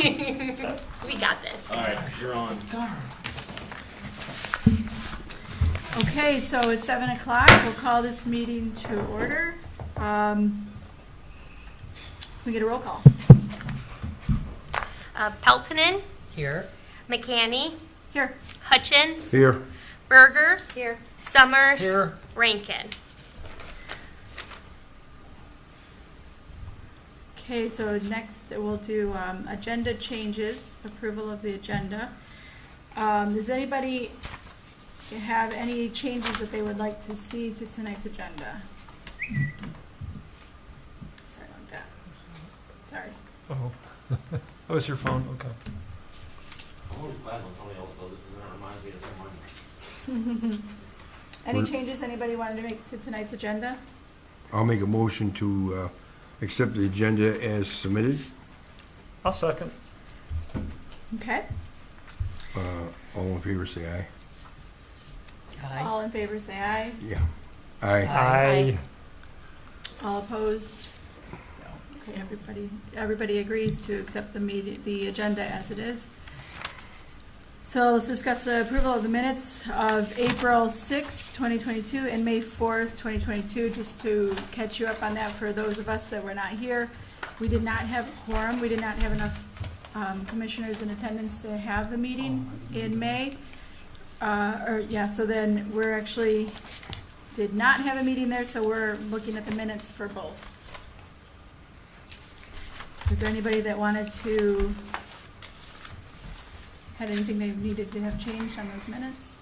We got this. All right, you're on. Okay, so it's 7 o'clock. We'll call this meeting to order. We get a roll call. Peltonen, Here. McCanny, Here. Hutchins, Here. Berger, here. Summers, Here. Rankin. Okay, so next we'll do agenda changes, approval of the agenda. Does anybody have any changes that they would like to see to tonight's agenda? Sorry about that. Sorry. Oh, oh, it's your phone. Okay. I'm always glad when somebody else does it because then it reminds me of someone. Any changes anybody wanted to make to tonight's agenda? I'll make a motion to accept the agenda as submitted. I'll second. Okay. All in favor, say aye. Aye. All in favor, say aye. Yeah. Aye. Aye. All opposed? Okay, everybody agrees to accept the agenda as it is. So let's discuss the approval of the minutes of April 6, 2022 and May 4th, 2022, just to catch you up on that for those of us that were not here. We did not have a quorum. We did not have enough commissioners in attendance to have the meeting in May. So then we're actually did not have a meeting there, so we're looking at the minutes for both. Is there anybody that had anything they needed to have changed on those minutes?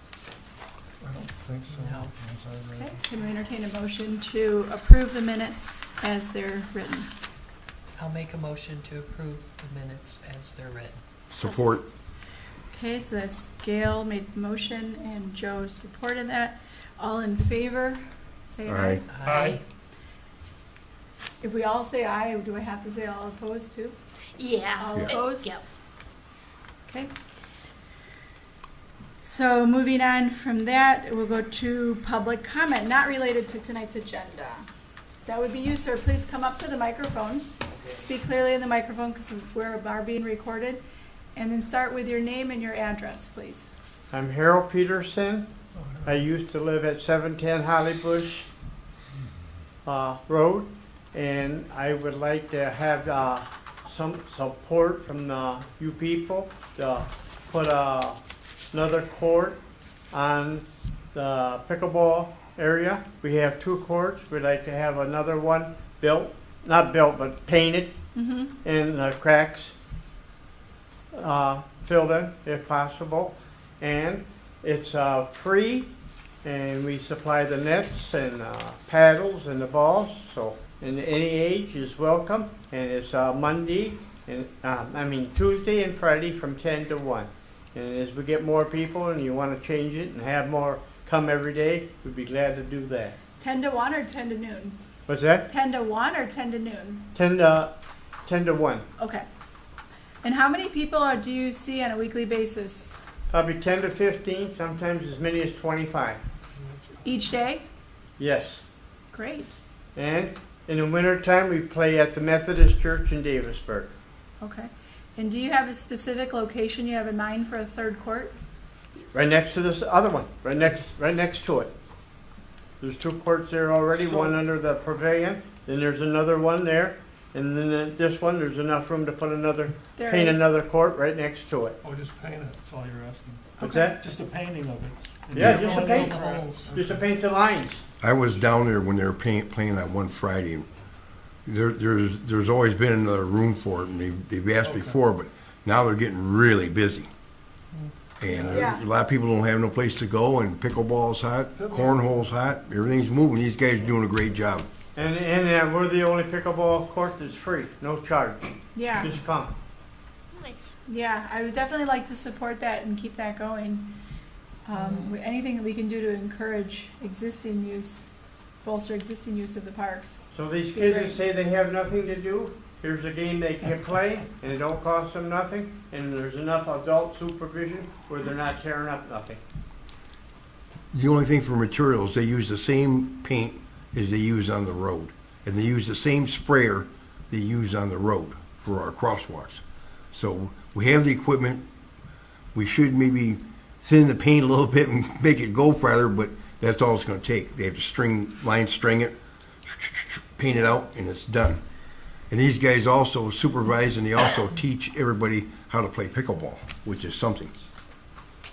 I don't think so. No. Okay, can we entertain a motion to approve the minutes as they're written? I'll make a motion to approve the minutes as they're written. Support. Okay, so that's Gail made the motion and Joe supported that. All in favor, say aye. Aye. If we all say aye, do I have to say all opposed too? Yeah. All opposed? Yep. Okay. So moving on from that, we'll go to public comment, not related to tonight's agenda. That would be you, sir. Please come up to the microphone. Speak clearly in the microphone because we are being recorded. And then start with your name and your address, please. I'm Harold Peterson. I used to live at 710 Holly Bush Road, and I would like to have some support from you people to put another court on the pickleball area. We have 2 courts. We'd like to have another one built, not built, but painted, and the cracks filled in if possible. And it's free, and we supply the nets and paddles and the balls, so and any age is welcome. And it's Monday and Tuesday and Friday from 10 to 1. And as we get more people and you want to change it and have more come every day, we'd be glad to do that. 10 to 1 or 10 to noon? What's that? 10 to 1 or 10 to noon? 10 to 1. Okay. And how many people do you see on a weekly basis? Probably 10 to 15, sometimes as many as 25. Each day? Yes. Great. And in the wintertime, we play at the Methodist Church in Davisburg. Okay. And do you have a specific location you have in mind for a third court? Right next to this other one, right next to it. There's 2 courts there already, one under the pavilion, then there's another one there, and then this one, there's enough room to put paint another court right next to it. Oh, just paint it. That's all you're asking. What's that? Just a painting of it. Yeah, just to Fill paint. the holes. Just to paint the lines. I was down there when they were playing that one Friday. And there's always been another room for it, and they've asked before, but now they're getting really busy. And a lot of people don't have no place to go, and pickleball's hot, cornhole's hot, everything's moving. These guys are doing a great job. And we're the only pickleball court that's free, no charge. Yeah. Just come. Nice. Yeah, I would definitely like to support that and keep that going. Anything that we can do to encourage existing use, bolster existing use of the parks. So these kids that say they have nothing to do, here's a game they can play, and it don't cost them nothing, and there's enough adult supervision where they're not tearing up nothing. The only thing for materials, they use the same paint as they use on the road. And they use the same sprayer they use on the road for our crosswalks. So we have the equipment. We should maybe thin the paint a little bit and make it go farther, but that's all it's going to take. They have to string it, paint it out, and it's done. And these guys also supervise and they also teach everybody how to play pickleball, which is something.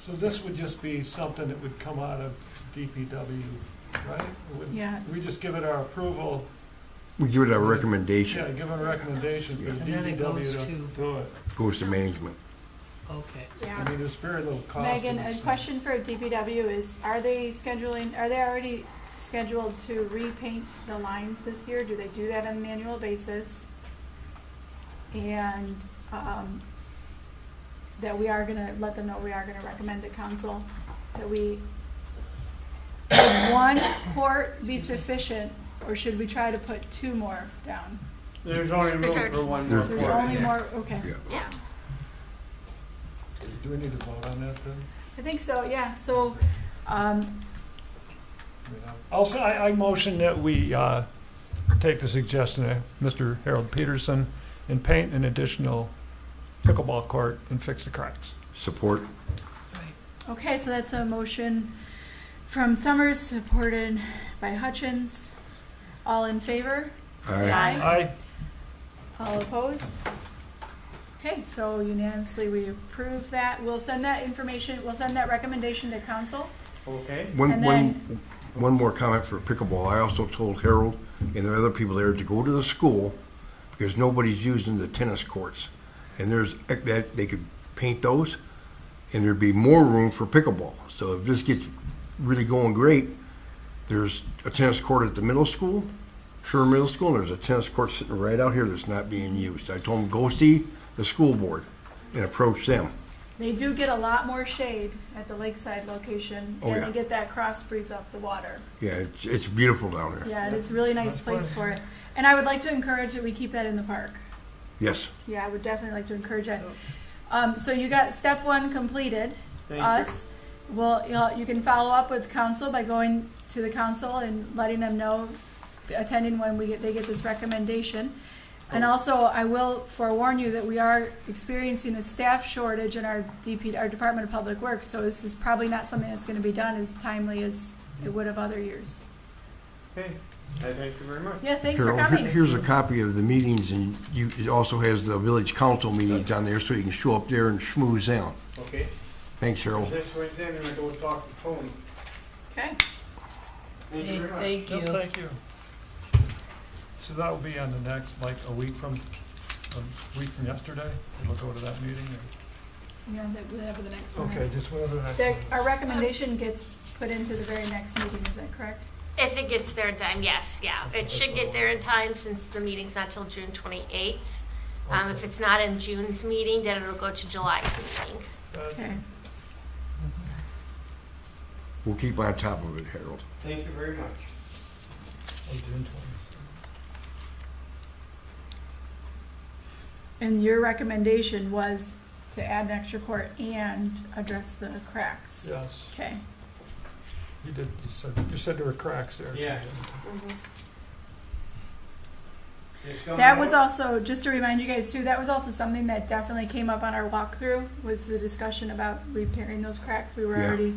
So this would just be something that would come out of DPW, right? Yeah. We just give it our approval, We give it a recommendation. yeah, give a recommendation for And then it goes DPW to to- do it. Goes to management. Okay. I mean, there's very little cost. Megan, in a it, so- question for DPW is, are they already scheduled to repaint the lines this year? Do they do that on an annual basis? And, that we are gonna let them know we are gonna recommend to council that would one court be sufficient, or should we try to put 2 more down? There's only room There's for already one more There's court. only more, okay. Yeah. Yeah. Do we need to vote on that then? I think so, yeah, so, Also, I motion that we take the suggestion of Mr. Harold Peterson and paint an additional pickleball court and fix the cracks. Support. Right. okay, so that's a motion from Summers, supported by Hutchins. All in favor? Say Aye. Aye. All opposed? Okay, so unanimously we approve that. We'll send that recommendation to council. Okay, One more comment for pickleball. I also told Harold and the other people there to go to the school because nobody's using the tennis courts. And that they could paint those and there'd be more room for pickleball. So if this gets really going great, there's a tennis court at the middle school, Sherman Middle School, and there's a tennis court sitting right out here that's not being used. I told them, go see the school board and approach them. They do get a lot more shade at the lakeside location, Oh, and yeah. they get that cross breeze off the water. Yeah, it's beautiful down there. Yeah, it's a really nice That's place fun. for it. And I would like to encourage that we keep that in the park. Yes. Yeah, I would definitely like to encourage that. So you got step 1 completed. thank Us. Well, you can follow up with council by going to the council and letting them know, attending when they get this recommendation. And also, I will forewarn you that we are experiencing a staff shortage in our Department of Public Works, so this is probably not something that's gonna be done as timely as it would have other years. you. Okay, I thank you very much. Yeah, thanks for Harold, coming. here's a copy of the meetings, and it also has the village council meetings on there, so you can show up there and schmooze down. Okay, Thanks, Harold. this Wednesday, I'm gonna go talk to Tony. Okay. Thank you very much. Thank Yep, you. thank you. So that will be on the next, like a week from yesterday? It'll go to that meeting? Yeah, whatever the next one Okay, is. just whatever the next one is. Our recommendation gets put into the very next meeting, is that correct? If it gets there in time, yes, yeah. It should get there in time since the meeting's not till June 28th. If it's not in June's meeting, then it'll go to July's meeting. Okay. We'll keep on top of it, Harold. Thank you very much. Oh, June 20th. And your recommendation was to add an extra court and address the cracks? Yes, Okay. you did, you said there were cracks there. too, Yeah. didn't you? It's coming That was out. also, just to remind you guys too, that was also something that definitely came up on our walkthrough, was the discussion about repairing those cracks. We were Yeah. already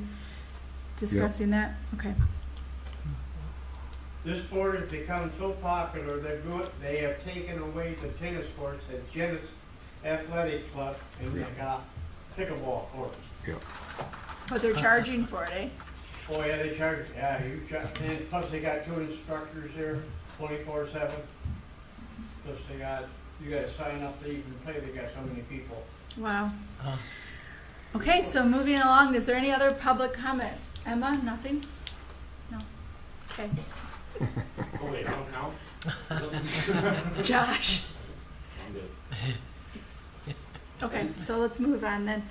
discussing that. Okay. This sport has become so popular that they have taken away the tennis courts at Genesis Athletic Club and they got pickleball courts. But they're charging for it, eh? Oh yeah, they charge, and plus they got 2 instructors there, 24/7. Plus you gotta sign up to even play, they got so many people. Wow. Uh, Okay, so moving along, is there any other public comment? Emma, nothing? No. Okay. Oh, wait, I don't count? Josh? I'm good. Okay, so let's move on then.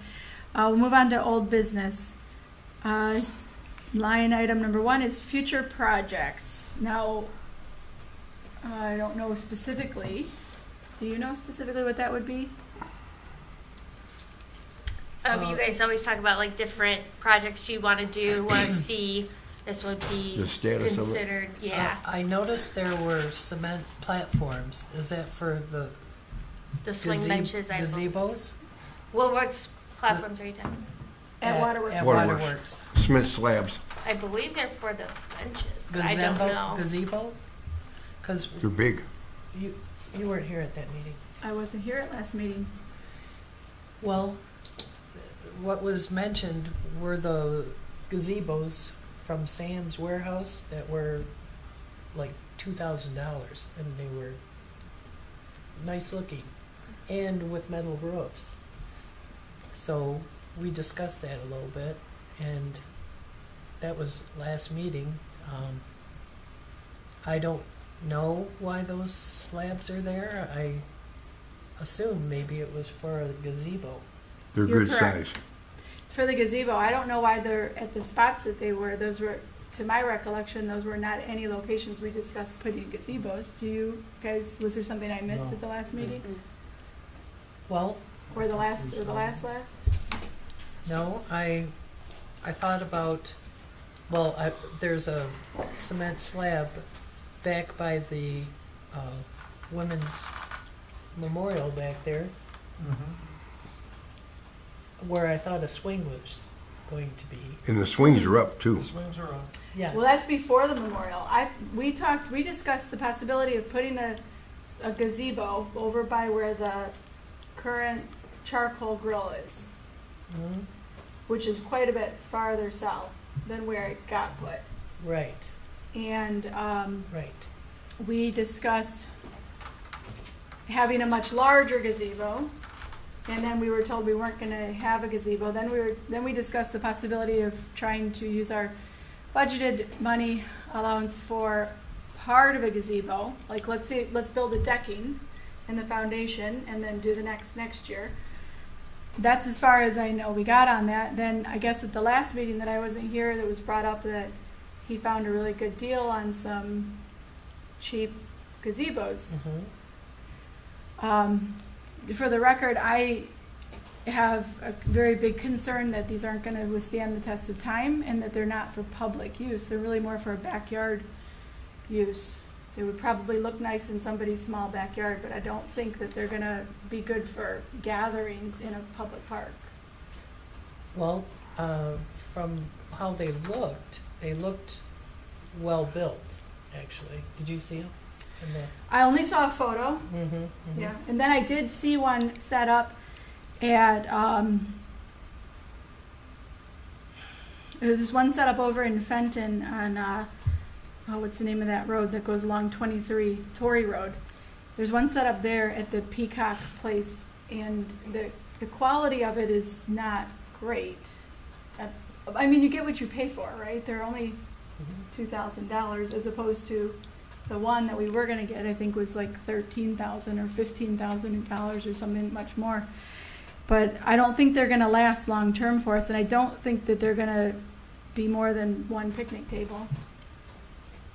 We'll move on to old business. Line item number 1 is future projects. Now, I don't know specifically. Do you know specifically what that would be? You guys always talk about like different projects you want to do, want to see. This would be The status of it? considered, yeah. I noticed there were cement platforms. Is that for the The swing benches, I believe. Gazebos? Well, what platforms are you talking about? At Waterworks. At Waterworks. Waterworks. Smith slabs, I believe they're for the benches, but I don't know. Gazebo? Because they're big. you weren't here at that meeting. I wasn't here at last meeting. Well, what was mentioned were the gazebos from Sam's Warehouse that were like $2,000, and they were nice looking, and with metal roofs. So we discussed that a little bit, and that was last meeting. I don't know why those slabs are there. I assume maybe it was for a gazebo. They're You're good correct. size. It's for the gazebo. I don't know why they're at the spots that they were. Those were, to my recollection, those were not any locations we discussed putting gazebos. Do you guys, was there something I missed No. at the last meeting? Well, Or the last? no, I thought about, well, there's a cement slab back by the women's memorial back there, where I thought a swing was going to be. And the swings are up too. The swings are up. Yes. Well, that's before the memorial. We discussed the possibility of putting a gazebo over by where the current charcoal grill is, Mhm. which is quite a bit farther south than where it got put. Right, And right. we discussed having a much larger gazebo, and then we were told we weren't going to have a gazebo. Then we discussed the possibility of trying to use our budgeted money allowance for part of a gazebo. Like, let's build the decking and the foundation, and then do the next year. That's as far as I know we got on that. Then I guess at the last meeting that I wasn't here, that was brought up that he found a really good deal on some cheap gazebos. Mhm. For the record, I have a very big concern that these aren't going to withstand the test of time, and that they're not for public use. They're really more for backyard use. They would probably look nice in somebody's small backyard, but I don't think that they're going to be good for gatherings in a public park. Well, from how they looked well built, actually. Did you see them? I only saw a photo. Mm-hmm, Yeah, and then I did see one set up at, there's one set up over in Fenton on, what's the name of that road that goes along 23, Torrey Road. There's one set up there at the Peacock Place, and the quality of it is not great. I mean, you get what you pay for, right? They're only $2,000 as opposed to the one that we were going to get, I think, was like $13,000 or $15,000 or something much more. But I don't think they're going to last long term for us, and I don't think that they're going to be more than one picnic table.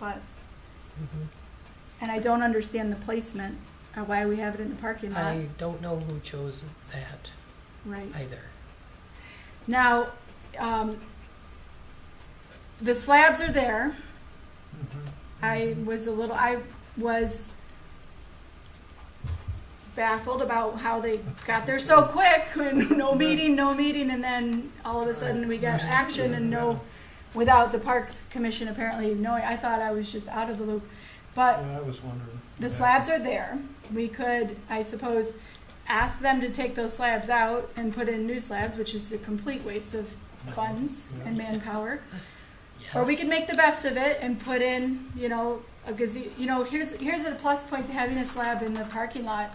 But, and I don't understand the placement, why we have it in the parking lot. I don't know who chose that Right. either. Now, the slabs are there. I was baffled about how they got there so quick. No meeting, and then all of a sudden we got action and without the Parks Commission apparently knowing. I thought I was just out of the loop. But Yeah, I was wondering. the slabs are there. We could, I suppose, ask them to take those slabs out and put in new slabs, which is a complete waste of funds and manpower. Yes. Or we could make the best of it and put in, a gazebo. Here's a plus point to having a slab in the parking lot.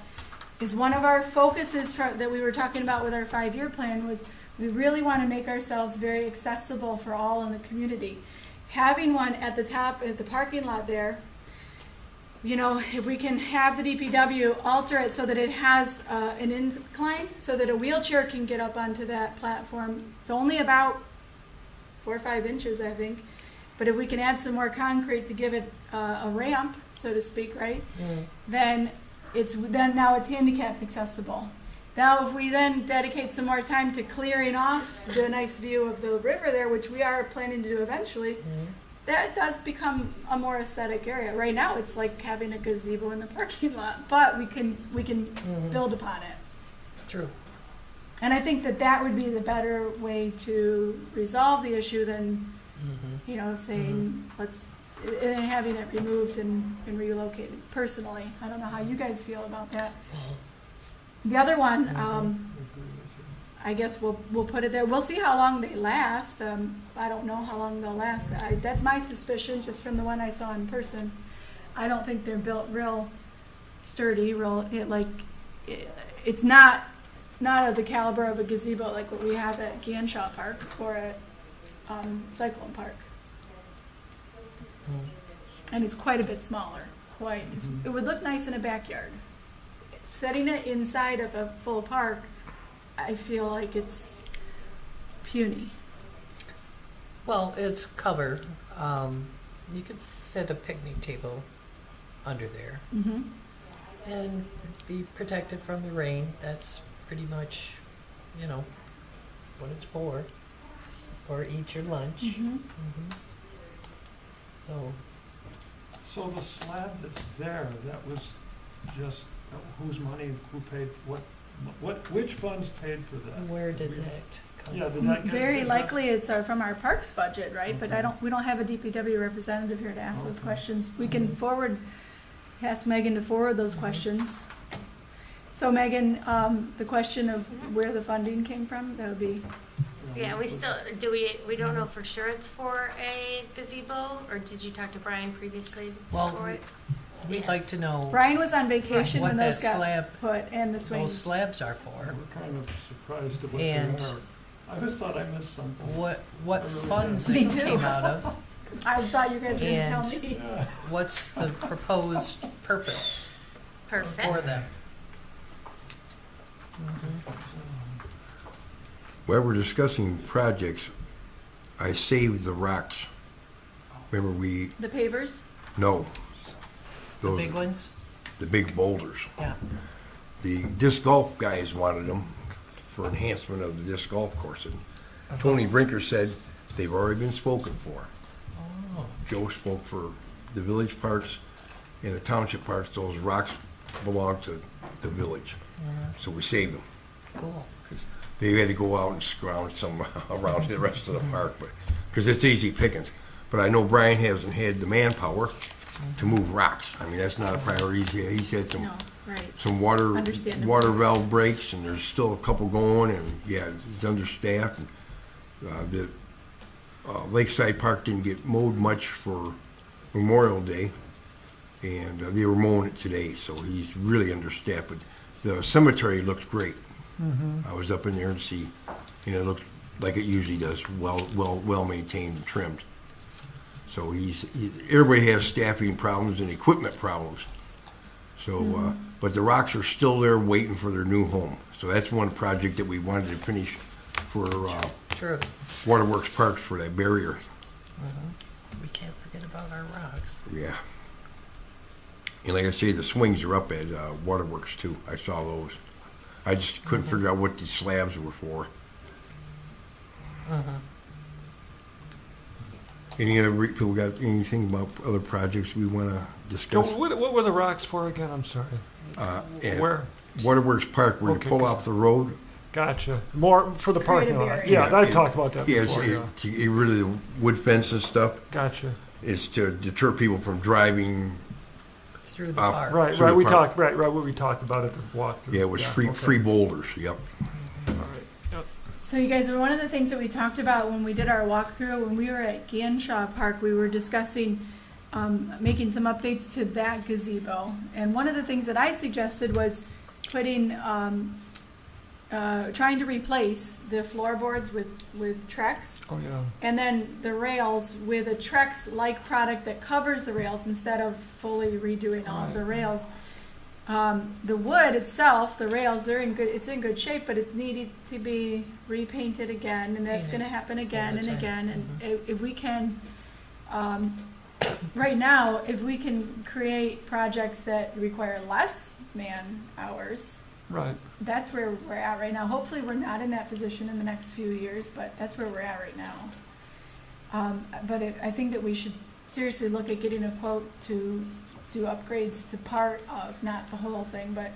Is one of our focuses that we were talking about with our 5-year plan was we really want to make ourselves very accessible for all in the community. Having one at the top at the parking lot there, if we can have the DPW alter it so that it has an incline so that a wheelchair can get up onto that platform. It's only about 4 or 5 inches, I think. But if we can add some more concrete to give it a ramp, so to speak, right? Then now it's handicap accessible. Now, if we then dedicate some more time to clearing off the nice view of the river there, which we are planning to do eventually, that does become a more aesthetic area. Right now, it's like having a gazebo in the parking lot, but we can build upon it. True. And I think that would be the better way to resolve the issue than, you know, saying, and having it removed and relocated. Personally, I don't know how you guys feel about that. The other one, I guess we'll put it there. We'll see how long they last. I don't know how long they'll last. That's my suspicion, just from the one I saw in person. I don't think they're built real sturdy. It's not of the caliber of a gazebo like what we have at Ganshaw Park or at Cyclone Park. And it's quite a bit smaller. It would look nice in a backyard. Setting it inside of a full park, I feel like it's puny. Well, it's covered. You could fit a picnic table under there and be protected from the rain. That's pretty much, you know, what it's for. Or eat your lunch. So the slab that's there, that was just, whose money, who paid, which funds paid for that? Where did that come Yeah, from? did that get? Very likely it's from our parks budget, right? But we don't have a DPW representative here to ask those questions. We can ask Megan to forward those questions. So Megan, the question of where the funding came from, that would be. Yeah, we don't know for sure it's for a gazebo, or did you talk to Brian previously for it? We'd like to know Brian was on vacation what when those that got slab, put and the swings. those slabs are for. We're kind of surprised at what And they are. I just thought I missed something. What funds Me it too. came out of. I thought you guys were going to tell And- me. What's the proposed purpose for Perfect. them? While we're discussing projects, I saved the rocks. Remember The pavers? no. The Those, big ones? the big boulders. Yeah. The disc golf guys wanted them for enhancement of the disc golf course. And Tony Brinker said they've already been spoken for. Oh, Joe spoke for the village parks and the township parks. Those rocks belong to the village. So we saved them. cool. They had to go out and scrounge some around the rest of the park, but because it's easy pickings. But I know Brian hasn't had the manpower to move rocks. I mean, that's not a priority. He's had some No, right. some water Understandable. valve breaks, and there's still a couple going, and yeah, it's understaffed. And, the Lakeside Park didn't get mowed much for Memorial Day, and they were mowing it today, so he's really understaffed. But the cemetery looked great. I was up in there to see, and it looked like it usually does, well maintained and trimmed. So everybody has staffing problems and equipment problems. So, but the rocks are still there waiting for their new home. So that's one project that we wanted to finish for True. Waterworks Parks for that barrier. We can't forget about our rocks. Yeah. And like I say, the swings are up at Waterworks too. I saw those. I just couldn't figure out what the slabs were for. Any other people got anything about other projects we want to Joe, discuss? what were the rocks for again? I'm sorry. At Where? Waterworks Park, where you Okay, pull 'cause- off the road. Gotcha. More for the Create a parking lot. barrier. Yeah, I it- talked about that Yeah, before. Yeah. it's really the wood fence and stuff. Gotcha. It's to deter people from driving. Through the Up. park. Right, Through right. the We park. talked. Right, what we talked about at the walkthrough. Yeah, it was okay. free boulders. Yep. All right. Yep. So you guys, one of the things that we talked about when we did our walkthrough, when we were at Ganshaw Park, we were discussing making some updates to that gazebo. And one of the things that I suggested was putting, trying to replace the floorboards with Trex, Oh yeah. and then the rails with a Trex-like product that covers the rails instead of fully redoing all of the rails. The wood itself, the rails, it's in good shape, but it needed to be repainted again, and that's going to Painted happen again all the and time. again. And if we can, right now, if we can create projects that require less man hours, Right. that's where we're at right now. Hopefully, we're not in that position in the next few years, but that's where we're at right now. But I think that we should seriously look at getting a quote to do upgrades to part of, not the whole thing, but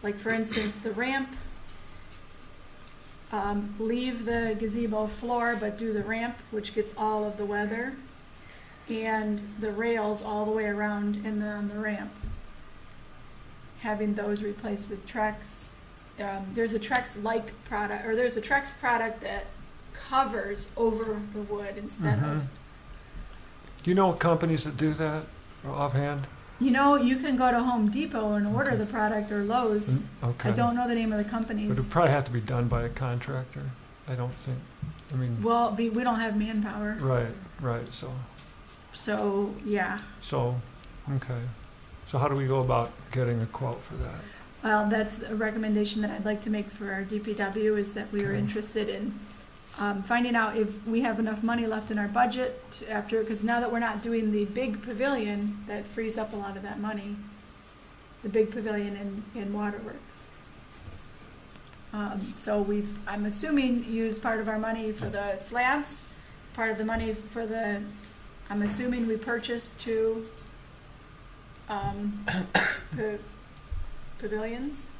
like for instance, the ramp, leave the gazebo floor, but do the ramp, which gets all of the weather, and the rails all the way around and then on the ramp. Having those replaced with Trex. There's a Trex-like product, or there's a Trex product that covers over the wood instead of. Do you know companies that do that offhand? You know, you can go to Home Depot and order the product, or Lowe's. Okay. I don't know the name of the companies. But it probably have to be done by a contractor. I don't think. I mean. Well, we don't have manpower. Right. So, yeah. So, okay. So how do we go about getting a quote for that? Well, that's a recommendation that I'd like to make for our DPW, is that we are Okay. interested in finding out if we have enough money left in our budget because now that we're not doing the big pavilion, that frees up a lot of that money. The big pavilion in Waterworks. So I'm assuming, used part of our money for the slabs, part of the money for I'm assuming we purchased 2 pavilions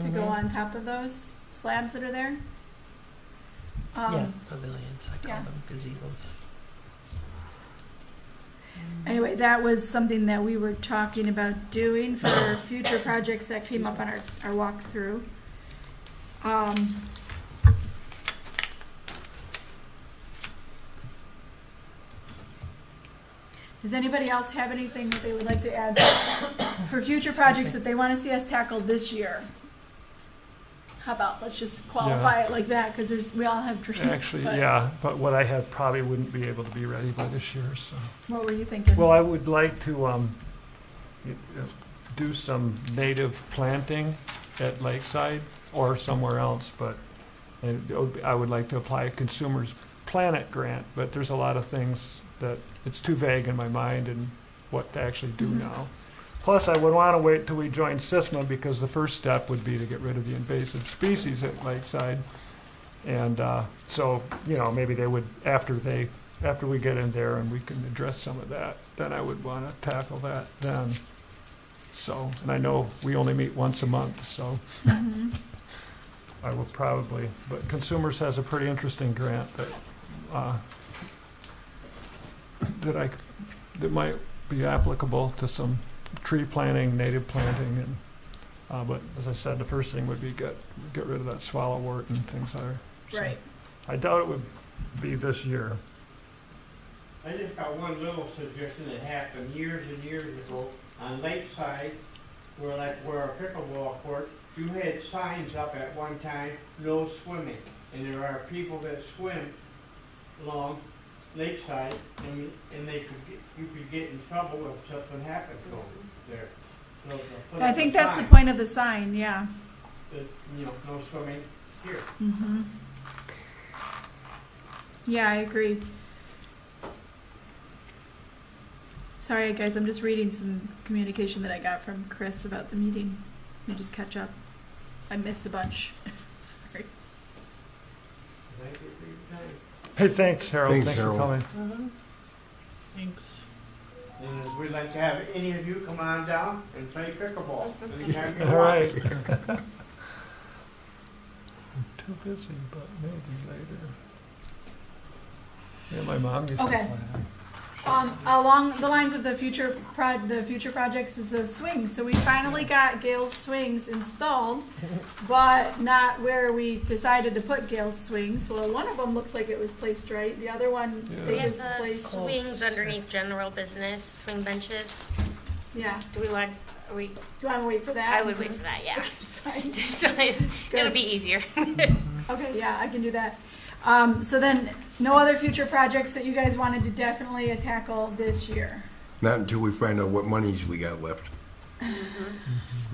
to go on top of those slabs that are there. Yeah, pavilions, I call yeah. them gazebos. Anyway, that was something that we were talking about doing for future projects that came up on our walkthrough. Does anybody else have anything that they would like to add for future projects that they want to see us tackle this year? How about, let's just qualify it like that, because we all have dreams. Actually, yeah, but what I have probably wouldn't be able to be ready by this year, so. What were you thinking? Well, I would like to do some native planting at Lakeside or somewhere else, but I would like to apply a Consumers Planet grant, but there's a lot of things that it's too vague in my mind and what to actually do now. Plus, I would want to wait till we join SISMA, because the first step would be to get rid of the invasive species at Lakeside. And so, maybe they would, after we get in there and we can address some of that, then I would want to tackle that then. So, and I know we only meet once a month, so I will probably, but Consumers has a pretty interesting grant that might be applicable to some tree planting, native planting, and but as I said, the first thing would be get rid of that swallowwort and things there. So Right. I doubt it would be this year. I just got one little suggestion that happened years and years ago on Lakeside, where our pickleball court, you had signs up at one time, no swimming. And there are people that swim along Lakeside, and you could get in trouble if something happened to them there. So put I up think a that's the sign point of the sign, yeah. that, no swimming here. Yeah, I agree. Sorry, guys, I'm just reading some communication that I got from Chris about the meeting. Let me just catch up. I missed a bunch. Sorry. Thank you for your time. Hey, thanks, Harold. Thanks, Thanks Harold. for coming. Thanks. And we'd like to have any of you come on down and play pickleball anytime you All want. right. I'm too busy, but maybe later. Yeah, my mom used to Okay. play. Along the lines of the future projects is the swings. So we finally got Gail's swings installed, but not where we decided to put Gail's swings. Well, one of them looks like it was placed right. The other one, Yeah. they We have just the placed. swings underneath general business, swing benches. Yeah. Do we want, Do you want to wait for that? I would wait for that, yeah. Fine. So it'll be easier. Okay, yeah, I can do that. So then, no other future projects that you guys wanted to definitely tackle this year? Not until we find out what monies we got left. We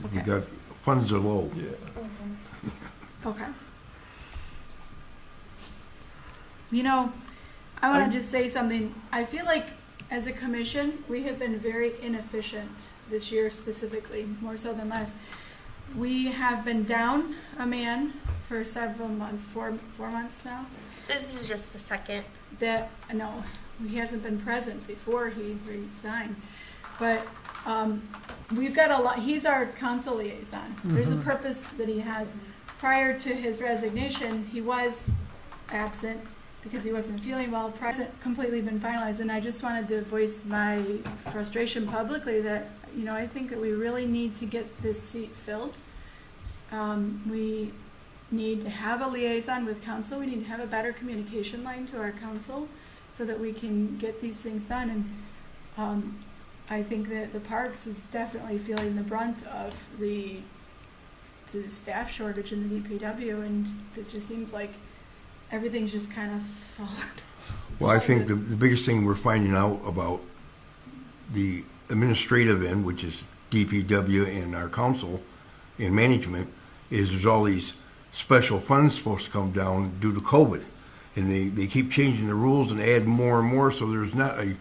Okay. got, funds are low. Yeah. Okay. I want to just say something. I feel like as a commission, we have been very inefficient this year specifically, more so than last. We have been down a man for several months, 4 months now. This is just the second. That, no, he hasn't been present before he resigned. But we've got a lot, he's our council liaison. There's a purpose that he has. Prior to his resignation, he was absent because he wasn't feeling well. Hasn't completely been finalized, and I just wanted to voice my frustration publicly that, you know, I think that we really need to get this seat filled. We need to have a liaison with council. We need to have a better communication line to our council so that we can get these things done. And I think that the parks is definitely feeling the brunt of the staff shortage in the DPW, and it just seems like everything's just kind of fallen. Well, I think the biggest thing we're finding out about the administrative end, which is DPW and our council and management, is there's all these special funds supposed to come down due to COVID. And they keep changing the rules and add more and more, so there's not a, you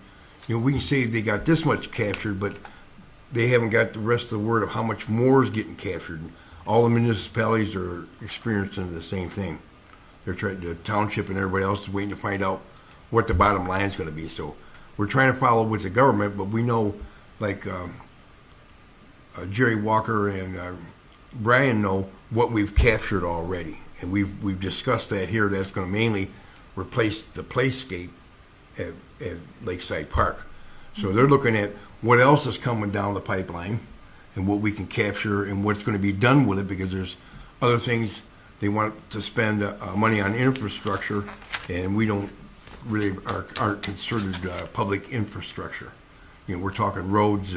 know, we can say they got this much captured, but they haven't got the rest of the word of how much more is getting captured. All the municipalities are experiencing the same thing. They're trying, the township and everybody else is waiting to find out what the bottom line is going to be. So we're trying to follow with the government, but we know, like Jerry Walker and Brian know what we've captured already, and we've discussed that here. That's going to mainly replace the playscape at Lakeside Park. So they're looking at what else is coming down the pipeline and what we can capture and what's going to be done with it, because there's other things they want to spend money on infrastructure, and we don't really aren't considered public infrastructure. You know, we're talking roads,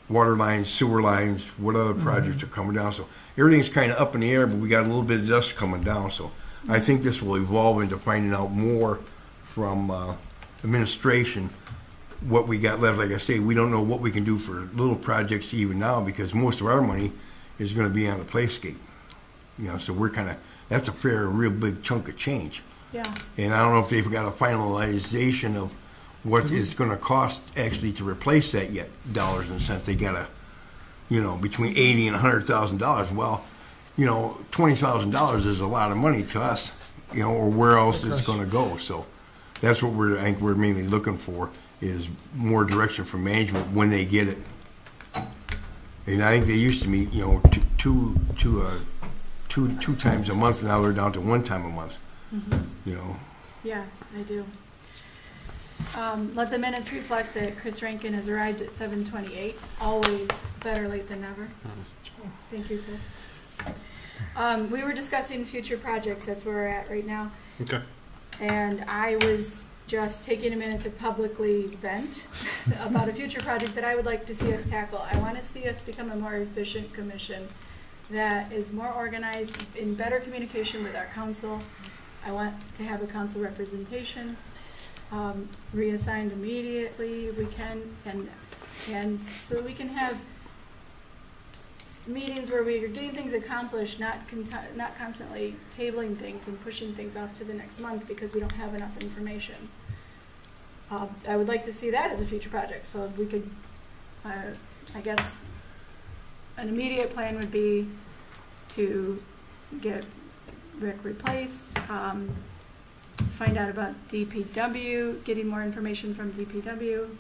water lines, sewer lines, what other projects are coming down. So everything's kind of up in the air, but we got a little bit of dust coming down. So I think this will evolve into finding out more from administration what we got left. Like I say, we don't know what we can do for little projects even now, because most of our money is going to be on the playscape. You know, so we're kind of, that's a real big chunk of change. Yeah. And I don't know if they've got a finalization of what it's going to cost actually to replace that yet, dollars and cents. They got you know, between $80,000 and $100,000. Well, you know, $20,000 is a lot of money to us, you know, or where else it's going to go. So that's what I think we're mainly looking for, is more direction from management when they get it. And I think they used to meet, you know, two times a month. Now they're down to 1 time a month. You know. Yes, I do. Let the minutes reflect that Chris Rankin has arrived at 7:28. Always better late than never. Thank you, Chris. We were discussing future projects. That's where we're at right now. Okay. And I was just taking a minute to publicly vent about a future project that I would like to see us tackle. I want to see us become a more efficient commission that is more organized, in better communication with our council. I want to have a council representation, reassigned immediately if we can, and so we can have meetings where we are getting things accomplished, not constantly tabling things and pushing things off to the next month because we don't have enough information. I would like to see that as a future project. So if we could, I guess, an immediate plan would be to get Rick replaced, find out about DPW, getting more information from DPW.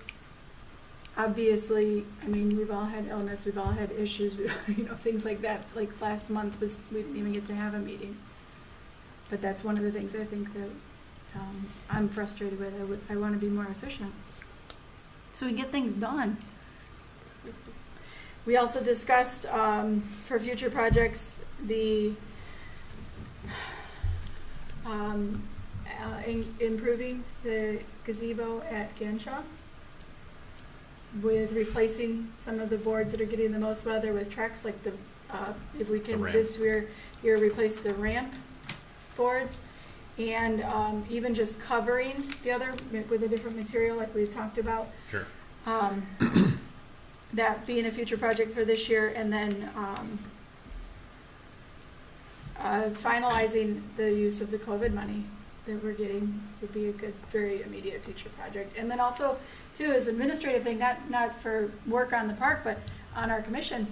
Obviously, I mean, we've all had illness, we've all had issues, you know, things like that. Like last month we didn't even get to have a meeting. But that's one of the things I think that I'm frustrated with. I want to be more efficient so we get things done. We also discussed for future projects the improving the gazebo at Ganshaw with replacing some of the boards that are getting the most weather with Trex, like the if we can this year replace the ramp boards, and even just covering the other with a different material like we talked about. Sure. That being a future project for this year, and then finalizing the use of the COVID money that we're getting would be a good, very immediate future project. And then also, too, as administrative thing, not for work on the park, but on our commission,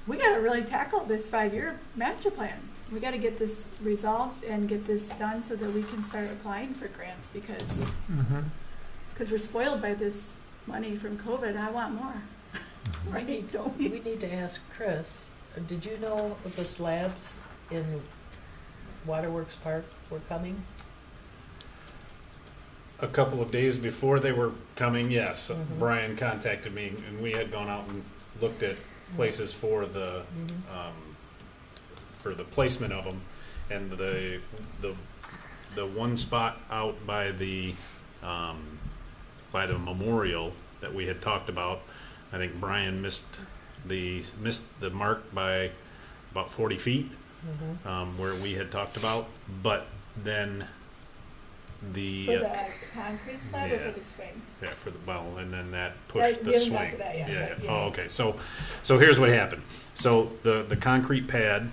we got to really tackle this 5-year master plan. we gotta get this resolved and get this done so that we can start applying for grants because Mhm. we're spoiled by this money from COVID. I want more. Right, don't We we? need to ask Chris, did you know of the slabs in Waterworks Park were coming? A couple of days before they were coming, yes, Mhm. Brian contacted me, and we had gone out and looked at places for the placement of them, and the one spot out by the memorial that we had talked about, I think Brian missed the mark by about 40 feet, where we had talked about, but then For the concrete slab or yeah. for the swing? yeah, for the and then that pushed We the haven't swing. got to that yet, Yeah, but yeah. Oh, okay. So here's what happened. So the concrete pad,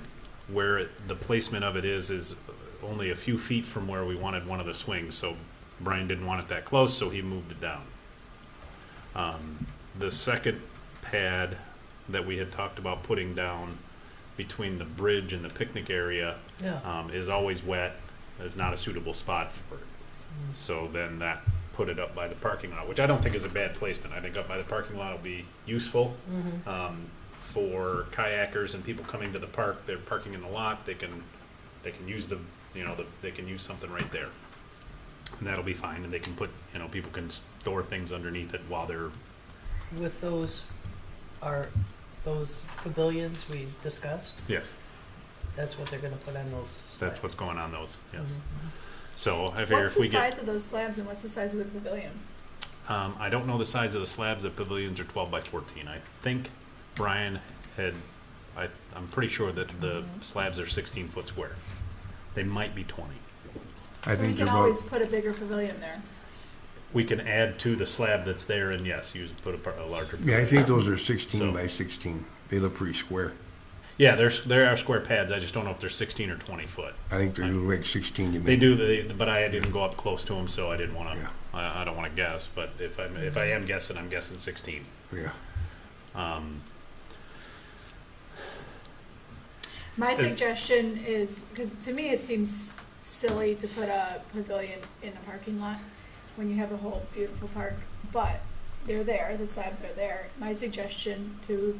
where the placement of it is only a few feet from where we wanted one of the swings. So Brian didn't want it that close, so he moved it down. The second pad that we had talked about putting down between the bridge and the picnic area Yeah. is always wet. It's not a suitable spot for it. So then that put it up by the parking lot, which I don't think is a bad placement. I think up by the parking lot will be useful for kayakers and people coming to the park. They're parking in the lot. They can use they can use something right there, and that'll be fine. And they can put people can store things underneath it while they're With those pavilions we discussed, yes. that's what they're gonna put on those slabs. That's what's going on those. Yes. Mhm. So I figure What's if we the get size of those slabs and what's the size of the pavilion? I don't know the size of the slabs. The pavilions are 12 by 14. I think Brian had, I'm pretty sure that the slabs are 16-foot square. They might be 20. I So we think can they're always about, put a bigger pavilion there. We can add to the slab that's there, and yes, put a larger. yeah, I think those are 16 So- by 16. They look pretty square. Yeah, there are square pads. I just don't know if they're 16 or 20 foot. I think they're like 16 to me. They do, but I didn't go up close to them, so I didn't want to. Yeah. I don't want to guess, but if I am guessing, I'm guessing 16. Yeah. My Is- suggestion is, because to me it seems silly to put a pavilion in a parking lot when you have a whole beautiful park, but they're there, the slabs are there. My suggestion to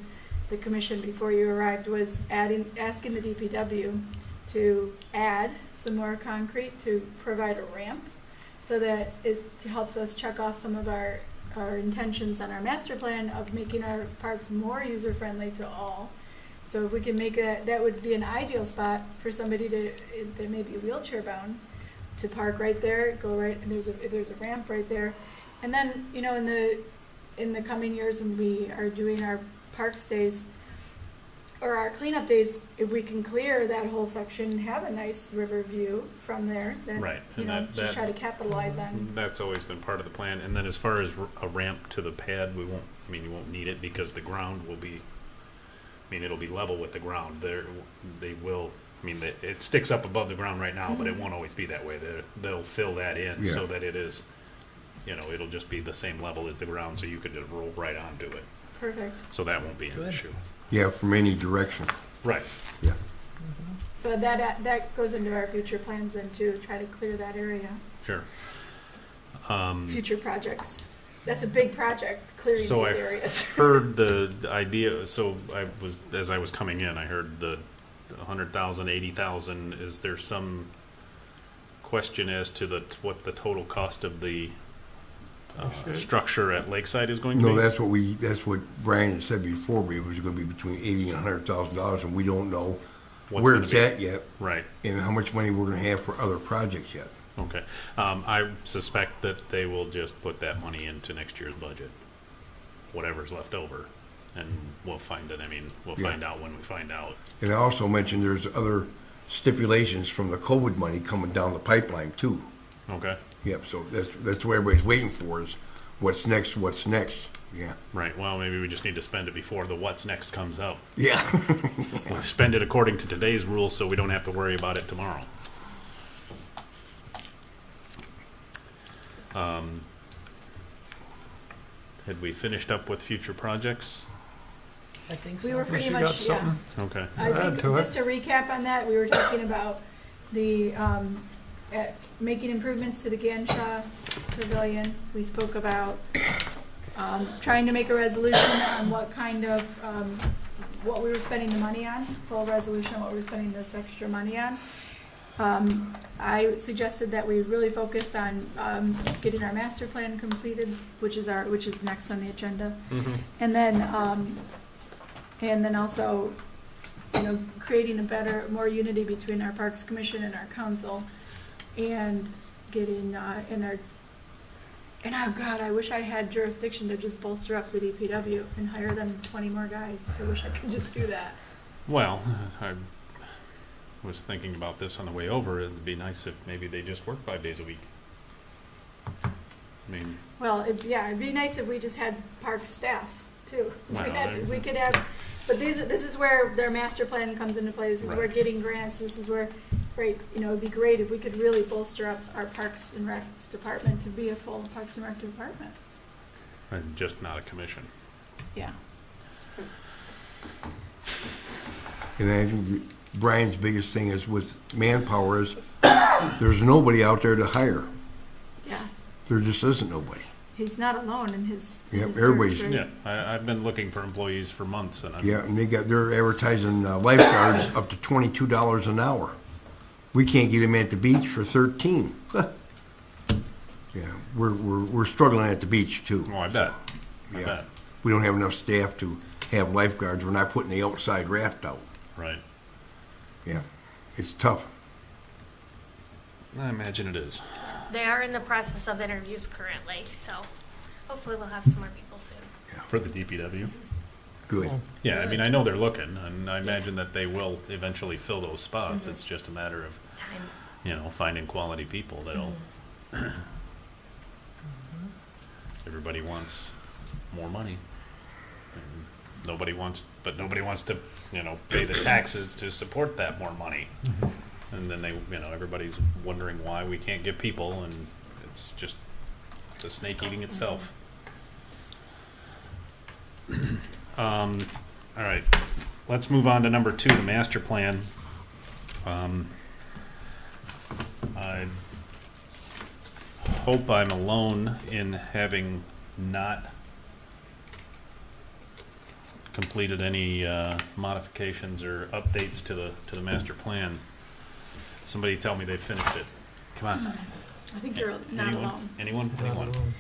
the commission before you arrived was asking the DPW to add some more concrete to provide a ramp so that it helps us check off some of our intentions on our master plan of making our parks more user-friendly to all. So if we can make that would be an ideal spot for somebody that may be wheelchair bound to park right there, go right, and there's a ramp right there. And then, in the coming years when we are doing our parks days or our cleanup days, if we can clear that whole section, have a nice river view from there, then, Right, and just that- try to capitalize on. That's always been part of the plan. And then as far as a ramp to the pad, you won't need it because the ground will be, it'll be level with the ground. It sticks up above the ground right now, but it won't always be that way. They'll fill that in Yeah. so that it is, it'll just be the same level as the ground, so you could just roll right onto it. Perfect. So that won't be an Good. issue. Yeah, from any direction. Right. Yeah. So that goes into our future plans then to try to clear that area. Sure. Future projects. That's a big project, clearing these So I areas. heard the idea, so as I was coming in, I heard the 100,000, 80,000. Is there some question as to what the total cost of the structure at Lakeside is going to be? No, that's what Brian had said before, but it was gonna be between $80,000 and $100,000, and we don't know What's where gonna it's be- at yet, Right, and how much money we're gonna have for other projects yet. okay. I suspect that they will just put that money into next year's budget, whatever's left over, and we'll find it. We'll Yeah. find out when we find out. And I also mentioned there's other stipulations from the COVID money coming down the pipeline too. Okay, Yep, so that's what everybody's waiting for is what's next, yeah. right. Well, maybe we just need to spend it before the what's next comes up. Yeah. We'll spend it according to today's rules so we don't have to worry about it tomorrow. Had we finished up with future projects? I think so. We were Unless pretty you got much, yeah. something? Okay. I Add think, to it. just to recap on that, we were talking about the, making improvements to the Ganshaw Pavilion. We spoke about, trying to make a resolution on what kind of, what we were spending the money on, full resolution, what we were spending this extra money on. I suggested that we really focused on, getting our master plan completed, which is next on the agenda. And then also, you know, creating a better, more unity between our Parks Commission and our council, and getting, oh God, I wish I had jurisdiction to just bolster up the DPW and hire them 20 more guys. I wish I could just do that. Well, I was thinking about this on the way over. It'd be nice if maybe they just work 5 days a week. I mean, Well, it'd be nice if we just had park staff too. Well, We could have, but this is where their master plan comes into play. This is where Right. getting grants, this is where, right, you know, it'd be great if we could really bolster up our Parks and Recs department to be a full Parks and Rec department. and just not a commission. Yeah. And I think Brian's biggest thing is with manpower is there's nobody out there to hire. Yeah. There just isn't nobody. He's not alone in his. Yep, his everybody's- search, right? Yeah, I've been looking for employees for months, and I'm, Yeah, and they're advertising lifeguards up to $22 an hour. We can't get them at the beach for 13. Yeah, we're struggling at the beach too. oh, I bet. I Yeah. bet. We don't have enough staff to have lifeguards. We're not putting the outside raft out. Right. Yeah, it's tough. I imagine it is. They are in the process of interviews currently, so hopefully we'll have some more people soon. For the DPW? Good. Yeah, I mean, I know they're looking, and I imagine that they will eventually fill those spots. Mhm. It's just a matter of, Time. you know, finding quality people that'll. Everybody wants more money. And nobody wants to, you know, pay the taxes to support that more money. And then everybody's wondering why we can't get people, and it's a snake eating itself. All right, let's move on to number 2, the master plan. I hope I'm alone in having not completed any modifications or updates to the master plan. Somebody tell me they finished it. Come on. I think you're not alone. Anyone? Not Anyone? alone.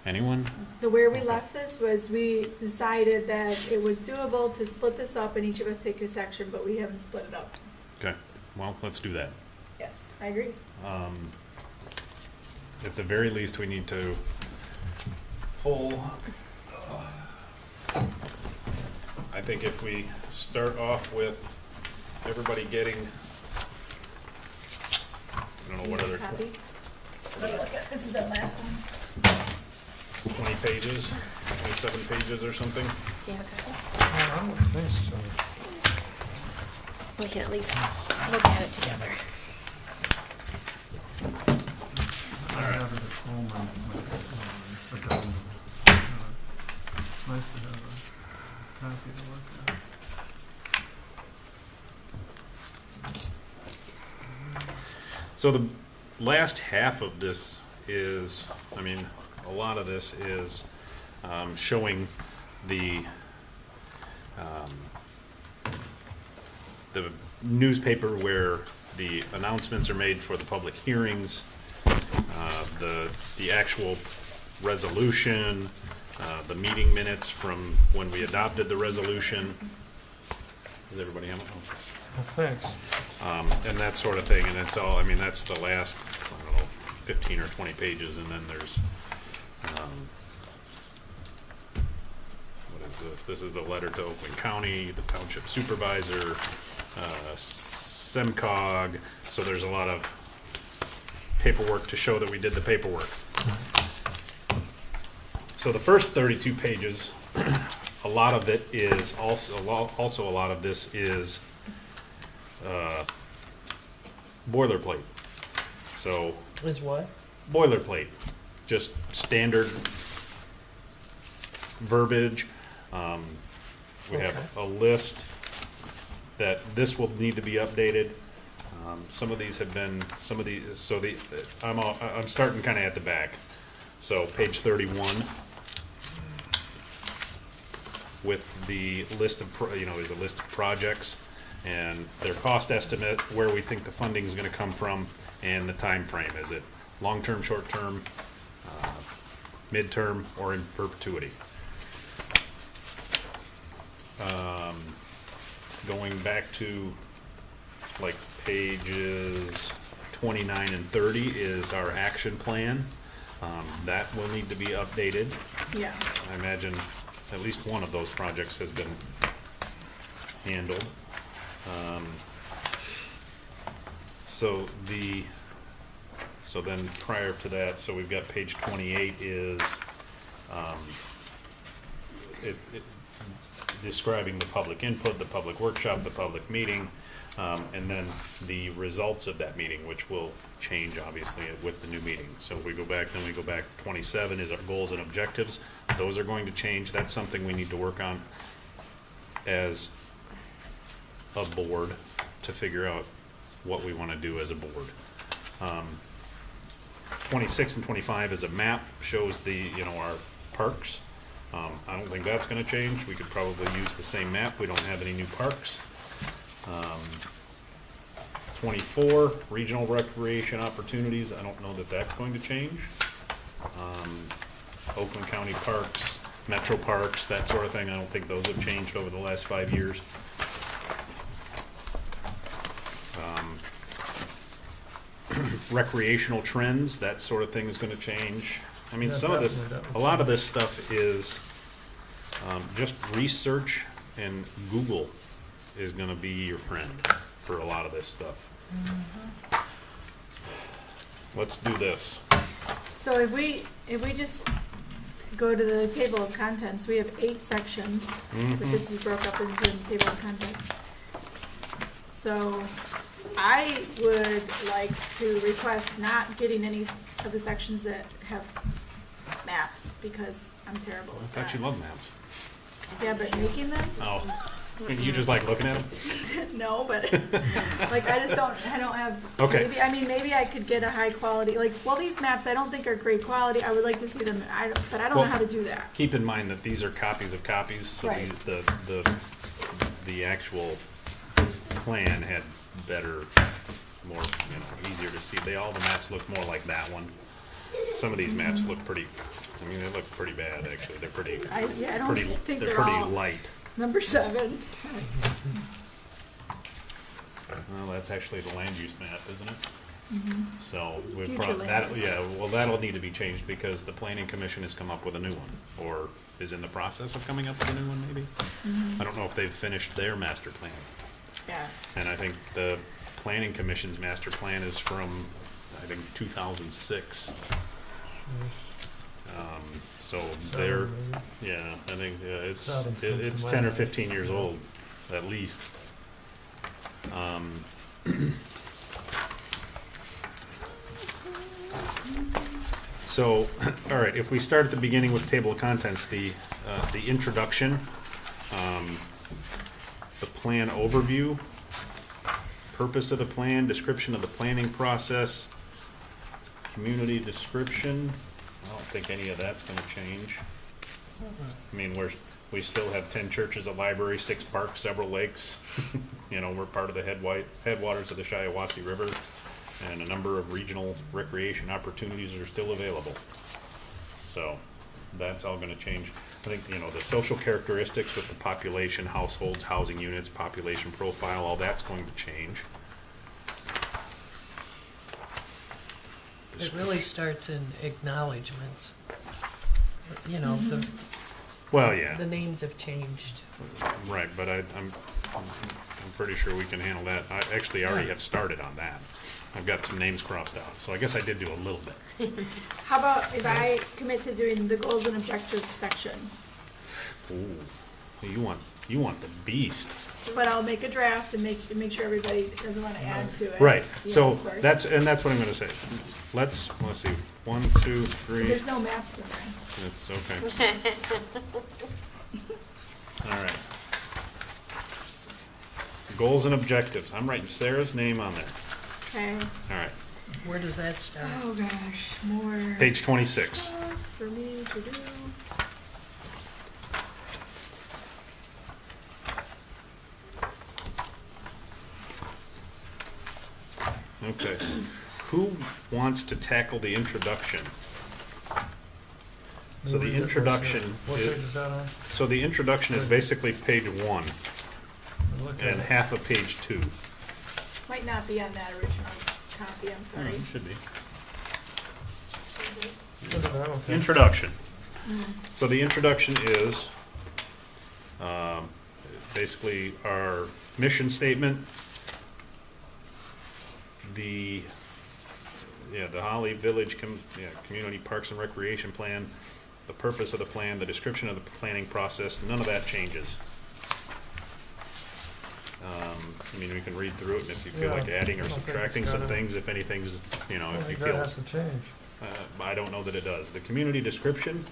Anyone? The where we left this was we decided that it was doable to split this up and each of us take a section, but we haven't split it up. Okay, well, let's do that. Yes, I agree. At the very least, we need to pull, I think if we start off with everybody getting, I don't know what other, Copy? Let me look at, this is our last one. 20 pages, 27 pages or something? Do you have a copy? I don't think so. We can at least look at it together. I have it at home on my phone. Nice to have a copy to look at. So the last half of this is, I mean, a lot of this is showing the newspaper where the announcements are made for the public hearings, the actual resolution, the meeting minutes from when we adopted the resolution. Does everybody have it? Well, thanks. And that sort of thing, and it's all, I mean, that's the last, I don't know, 15 or 20 pages, and then there's, what is this? This is the letter to Oakland County, the township supervisor, SEMCOG, so there's a lot of paperwork to show that we did the paperwork. So the first 32 pages, a lot of it is also a lot of this is boilerplate. So Is what? boilerplate, just standard verbiage. We have a list that this will need to be updated. Some of these have been, I'm starting kind of at the back. So page 31 with the list of, is a list of projects and their cost estimate, where we think the funding is going to come from, and the time frame. Is it long-term, short-term, midterm, or in perpetuity? Going back to like pages 29 and 30 is our action plan. That will need to be updated. Yeah. I imagine at least one of those projects has been handled. So then prior to that, so we've got page 28 is describing the public input, the public workshop, the public meeting, and then the results of that meeting, which will change obviously with the new meeting. So if we go back, then we go back, 27 is our goals and objectives. Those are going to change. That's something we need to work on as a board to figure out what we want to do as a board. 26 and 25 is a map, shows the, our parks. I don't think that's going to change. We could probably use the same map. We don't have any new parks. 24, regional recreation opportunities. I don't know that that's going to change. Oakland County parks, metro parks, that sort of thing. I don't think those have changed over the last 5 years. Recreational trends, that sort of thing is going to change. I mean, Yeah, some of this, definitely that a would lot of this stuff is just research, and Google is going to be your friend for a lot of this stuff. Let's do this. So if we just go to the table of contents, we have 8 sections, but this is broke up into the table of contents. So I would like to request not getting any of the sections that have maps, because I'm terrible I with thought that. you loved maps. Yeah, but making them? Oh, you just like looking at them? No, but like I don't have. Okay. Maybe I could get a high quality. These maps I don't think are great quality. I would like to see them. But I don't know how to do that. Keep in mind that these are copies of copies, so Right. the actual plan had better, more, easier to see. All the maps look more like that one. Some of these maps look pretty, they look pretty bad, actually. They're pretty, I don't think they're they're pretty all light. number 7. Well, that's actually the land use map, isn't it? So we've Future land use. that'll need to be changed because the planning commission has come up with a new one, or is in the process of coming up with a new one, maybe. I don't know if they've finished their master plan. Yeah. And I think the planning commission's master plan is from, 2006. So they're, yeah, I think it's 10 or 15 years old, at least. So, all right, if we start at the beginning with table of contents, the introduction, the plan overview, purpose of the plan, description of the planning process, community description. I don't think any of that's gonna change. I mean, we still have 10 churches, a library, 6 parks, several lakes. We're part of the headwaters of the Shiawassee River, and a number of regional recreation opportunities are still available. So that's all gonna change. I think, the social characteristics with the population, households, housing units, population profile, all that's going to change. It really starts in acknowledgements. Well, yeah, The names have changed. right, but I'm pretty sure we can handle that. I actually already have started on that. I've got some names crossed out, so I guess I did do a little bit. How about if I commit to doing the goals and objectives section? Ooh, you want the beast. But I'll make a draft and make sure everybody doesn't want to add to it. Right, Yeah, so of course. that's what I'm gonna say. Let's see, 1, 2, 3, There's no maps in there. it's okay. All right, goals and objectives. I'm writing Sarah's name on there. Okay. All right, Where does that start? Oh gosh, more page 26. stuff for me to do. Okay. Who wants to tackle the introduction? So the introduction What page is, is that on? so the introduction is basically page 1 Look and at it. half of page 2. Might not be on that original copy, I'm sorry. It should be. Look at that, okay. Introduction. Mm. So the introduction is basically our mission statement, the Holly Village Community Parks and Recreation Plan, the purpose of the plan, the description of the planning process. None of that changes. I mean, we can read through it, and if you feel Yeah, like adding I or don't think subtracting it's some gotta- things, if anything's, I if you think feel, that has to change. I don't know that it does. The community description.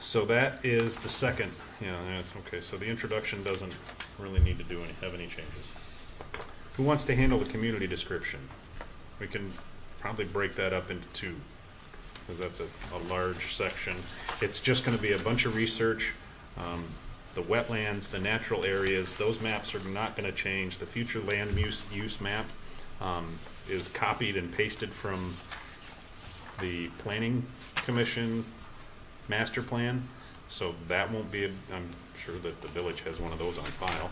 So that is the second, okay, so the introduction doesn't really need to have any changes. Who wants to handle the community description? We can probably break that up into 2, because that's a large section. It's just gonna be a bunch of research, the wetlands, the natural areas, those maps are not gonna change. The future land use map, is copied and pasted from the planning commission master plan, so that won't be, I'm sure that the village has one of those on file.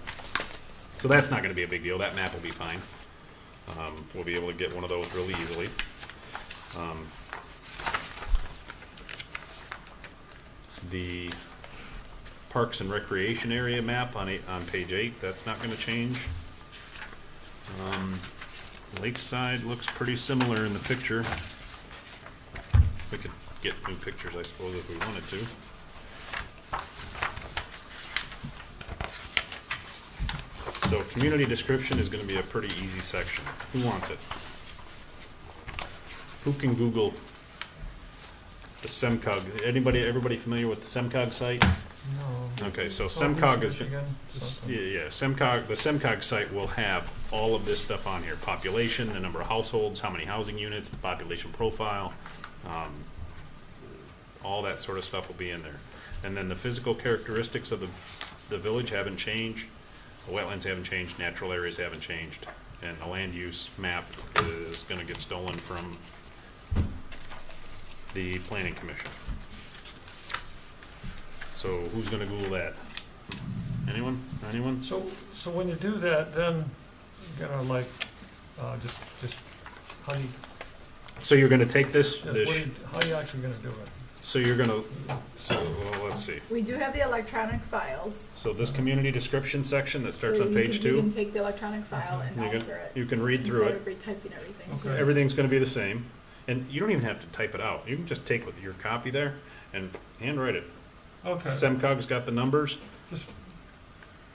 So that's not gonna be a big deal, that map will be fine. We'll be able to get one of those really easily. The Parks and Recreation Area map on page 8, that's not gonna change. Lakeside looks pretty similar in the picture. We could get new pictures, I suppose, if we wanted to. So community description is gonna be a pretty easy section. Who wants it? Who can Google the SEMCOG? Everybody familiar with the SEMCOG site? No. Okay, so Oh, SEMCOG is, Michigan, something. yeah, SEMCOG, the SEMCOG site will have all of this stuff on here. Population, the number of households, how many housing units, the population profile, all that sort of stuff will be in there. And then the physical characteristics of the village haven't changed, the wetlands haven't changed, natural areas haven't changed, and the land use map is gonna get stolen from the planning commission. So who's gonna Google that? Anyone? Anyone? So when you do that, then you're gonna like, just, how do you, So you're gonna take this, how are you actually gonna do it? so you're gonna, well, let's see. We do have the electronic files. So this community description section that starts so on you page can- You 2, can take the electronic file and you alter it. you can read through Instead it. of retyping everything. Okay. Everything's gonna be the same, and you don't even have to type it out. You can just take with your copy there and handwrite it. Okay. SEMCOG's got the numbers, Just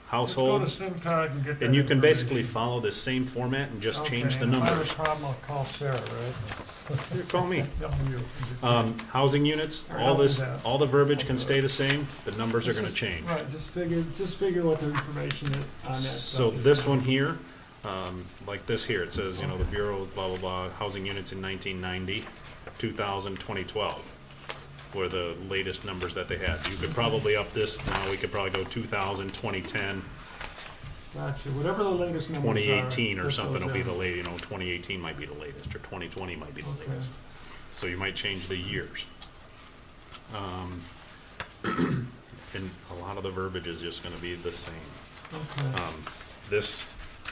households, go to SIMCOG and get that and you can basically information. follow this same format and just Okay, change the and if I have numbers. a problem, I'll call Sarah, right? Here, call me. Tell you. Housing units, All right, all I'll do this, that. all the verbiage can stay the same, the numbers are gonna Just- change. Right, just figure what the information is on that. So stuff is. this one here, like this here, it says, the Bureau, blah, blah, blah, housing units in 1990, 2000, 2012 were the latest numbers that they had. You could probably up this, now we could probably go 2000, 2010, Gotcha, whatever the latest numbers are. 2018 or put something those will be in. the latest, 2018 might be the latest, or 2020 might be the Okay. latest. So you might change the years. And a lot of the verbiage is just gonna be the same. Okay. This,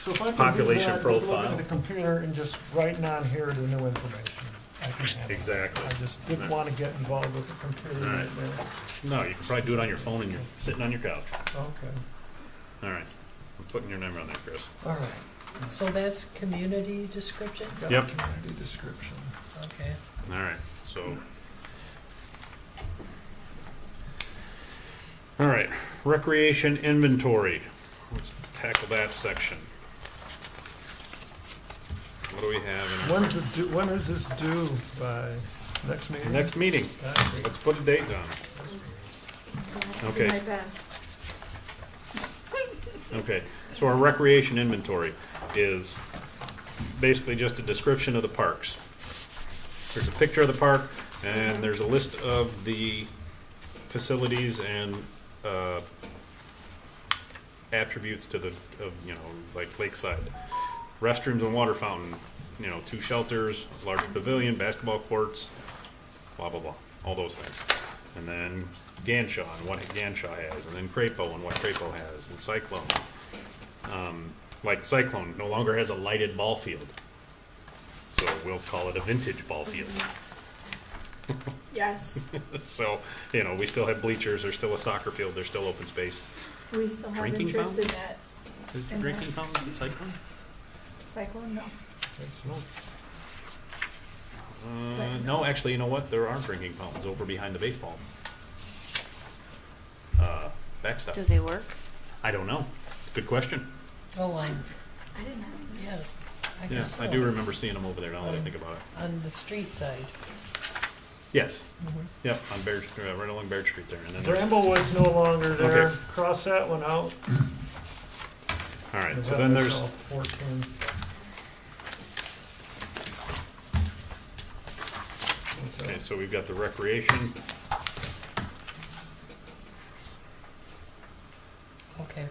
So if I can do population that, just look profile. at the computer and just writing on here the new information, I can handle it. Exactly. I just didn't want to get involved with the computer All right right. there. no, you can probably do it on your phone and you're sitting on your couch. Okay, All right, I'm putting your number on there, Chris. all right. So that's community description? Got Yep. Community description. Okay. All right, so. All right, recreation inventory. Let's tackle that section. What do we have in our? When is this due by? Next meeting? Next meeting, let's put a date down. I'll do Okay. my best. Okay, so our recreation inventory is basically just a description of the parks. There's a picture of the park, and there's a list of the facilities and attributes to the, like Lakeside. Restrooms and water fountain, 2 shelters, large pavilion, basketball courts, blah, blah, blah, all those things. And then Ganshaw and what Ganshaw has, and then Crapo and what Crapo has, and Cyclone. Like Cyclone no longer has a lighted ball field, so we'll call it a vintage ball field. Yes, So, we still have bleachers, there's still a soccer field, there's still open space. we still have Drinking interest in fountains? that Is there And drinking fountains in Cyclone? cyclone, no. No, actually, you know what? There are drinking fountains over behind the baseball. Backstop. Do they work? I don't know. Good question. Oh, I didn't know. yeah. Yeah, guess I so. do remember seeing them over there now that I think about it. On the street side. Yes. Mhm. Yep, on Baird, right along Baird Street there. And then there's, Bramblewood's no longer there. Okay. Cross that one out. all right, They so have then there's, themselves 14. okay, so we've got the recreation. Okay.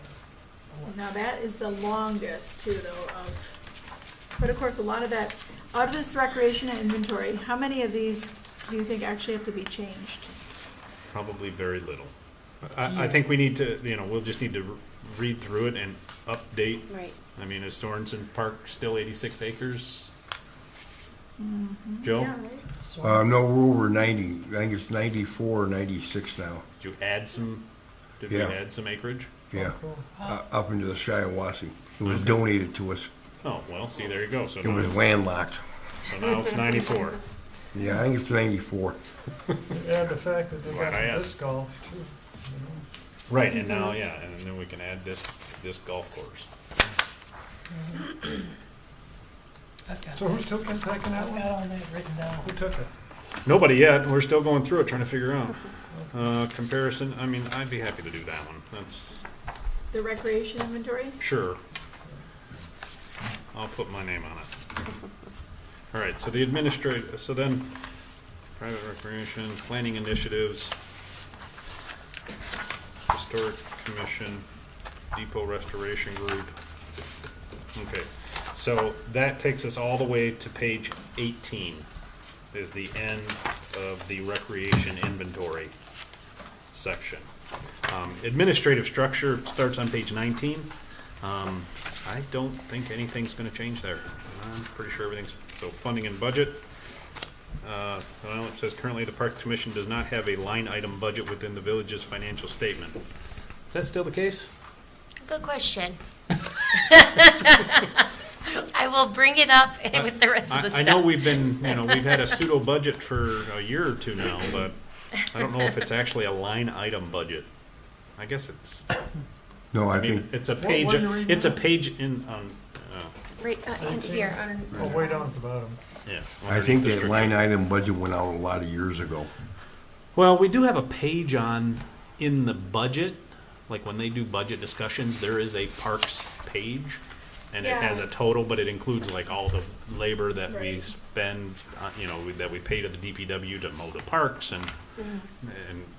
Now that is the longest too, though, but of course, a lot of that, out of this recreation inventory, how many of these do you think actually have to be changed? Probably very little. I think we need to, we'll just need to read through it and update. Right. I mean, is Sorensen Park still 86 acres? Mhm. Joe? Yeah, right. So, No, we're over 90. I think it's 94 or 96 now. Did you add some, did we Yeah. add some acreage? Yeah, Cool. up into the Shiawassee. It was Okay. donated to us. Oh, well, see, there you go. So It now was it's, landlocked. so now it's 94. Yeah, I think it's 94. And the fact that they Glad I got asked. disc golf too. Right, and now, yeah, and then we can add this golf course. I've got So who's that. taking that I've got one? all that written down. Who took it? Nobody yet. We're still going through it, trying to figure out. Comparison, I mean, I'd be happy to do that one. That's, The recreation inventory? sure. I'll put my name on it. All right, so the administrative, so then, private recreation, planning initiatives, historic commission, depot restoration group. Okay, so that takes us all the way to page 18, is the end of the recreation inventory section. Administrative structure starts on page 19. I don't think anything's gonna change there. I'm pretty sure everything's, so funding and budget. Well, it says currently the Park Commission does not have a line item budget within the village's financial statement. Is that still the case? Good question. I will bring it up with the rest of the I stuff. know we've been, we've had a pseudo budget for a year or two now, but I don't know if it's actually a line item budget. I guess it's, No, I I mean, think, it's a What page, one are we it's a doing? page in, Right, in here, on. Oh, way down at the bottom. yeah. I think underneath the that line structure. item budget went out a lot of years ago. Well, we do have a page in the budget, like when they do budget discussions, there is a parks page. And it has Yeah. a total, but it includes like all the labor that we Right. spend, that we pay to the DPW to mow the parks and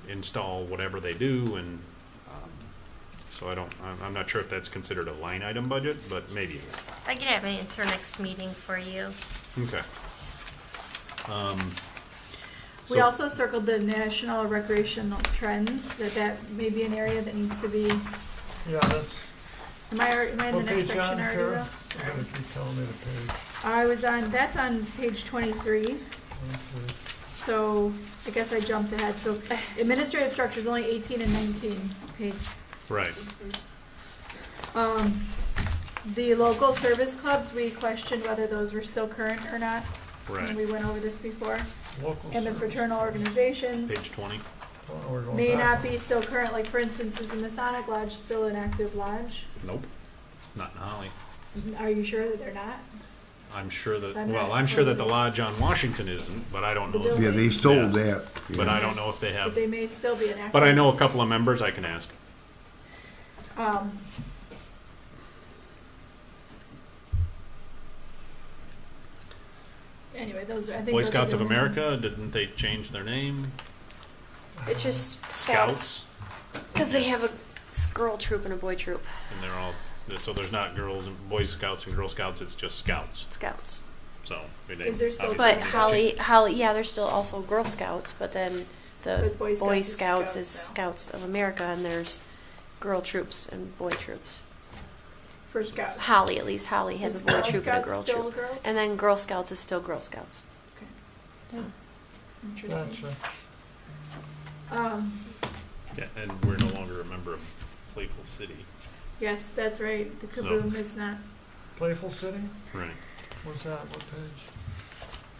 install whatever they do, and so I'm not sure if that's considered a line item budget, but maybe it is. I can have an answer next meeting for you. Okay. We So- also circled the national recreational trends, that may be an area that needs to be, Yeah, that's, am I in the what next page section on, already Kara? though? You Sorry. gotta keep telling me the page. That's on page 23, Okay. so I guess I jumped ahead. So administrative structure is only 18 and 19 page. Right. The local service clubs, we questioned whether those were still current or not. Right. And we went over this before. Local And the service. fraternal organizations Page 20. Oh, we're going may not back. be still current, like for instance, is the Masonic Lodge still an active lodge? Nope. Not in Holly. Are you sure that they're not? I'm sure that, So I'm well, not I'm sure that the totally- lodge on Washington isn't, but I don't know. The Yeah, they sold Yeah. that. But yeah. I don't know if they But have, they may still be an active. but I know a couple of members I can ask. Anyway, those are, I think. Boy those are Scouts the of America, ones. didn't they change their name? It's just scouts. Because they have a girl troop and a boy troop. And they're all, so there's not girls and Boy Scouts and Girl Scouts, it's just Scouts. Scouts. So, I mean, Is there still obviously- But Holly, yeah, there's still also Girl Scouts, but then the With Boy Boy Scouts is Scouts is Scouts Scouts of America, and there's girl troops and boy troops. For Scouts. Holly, at least Holly has Is a boy Girl troop and a Scouts girl still troop. girls? And then Girl Scouts is still Girl Scouts. Interesting. Gotcha. Yeah, and we're no longer a member of Playful City. Yes, that's right. The So- Kaboom is not. Playful City? Right. What's that? What page?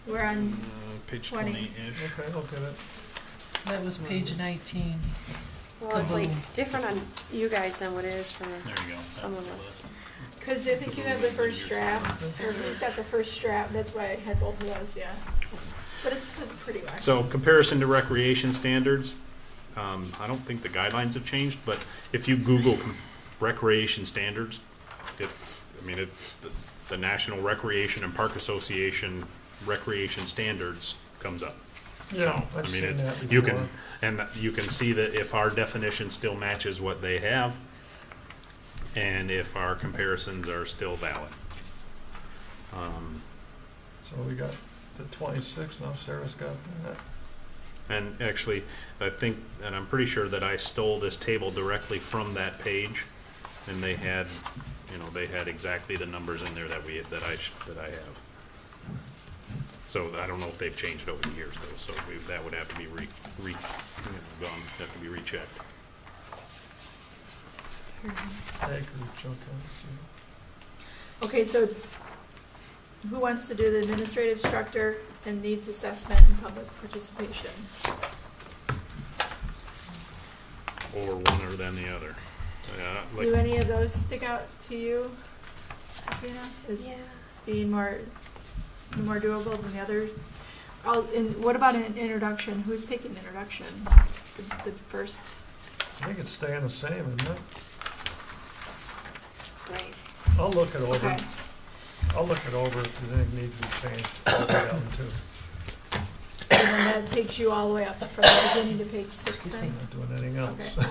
We're on. Page 20. 20-ish. Okay, look at it. That was page 19. Well, it's like Kaboom. different on you guys than what it is for There you go. some That's of the us. list. Because I think you have the first draft, or he's got the first draft. That's why I had both of those. Yeah. But it's pretty much. So comparison to recreation standards, I don't think the guidelines have changed, but if you Google recreation standards, the National Recreation and Park Association recreation standards comes up. Yeah, So, I've I mean, seen it's, that you before. can, and you can see that if our definition still matches what they have, and if our comparisons are still valid. So we got the 26, now Sarah's got that. And actually, I think, and I'm pretty sure that I stole this table directly from that page, and they had, they had exactly the numbers in there that I have. So I don't know if they've changed over the years though, so that would have to be have to be rechecked. Acreage, okay, let's see. Okay, so who wants to do the administrative structure and needs assessment and public participation? Or one or then the other. Do any of those stick out to you, Katrina? As being more doable than the others? What about an introduction? Who's taking introduction? The first. I think it's staying the same, isn't it? Right. I'll look it over. Okay. I'll look it over if there's anything needs to be changed. I'll look at them too. And then that takes you all the way up from the beginning to page 6 Excuse then? me. Not doing anything else. Okay.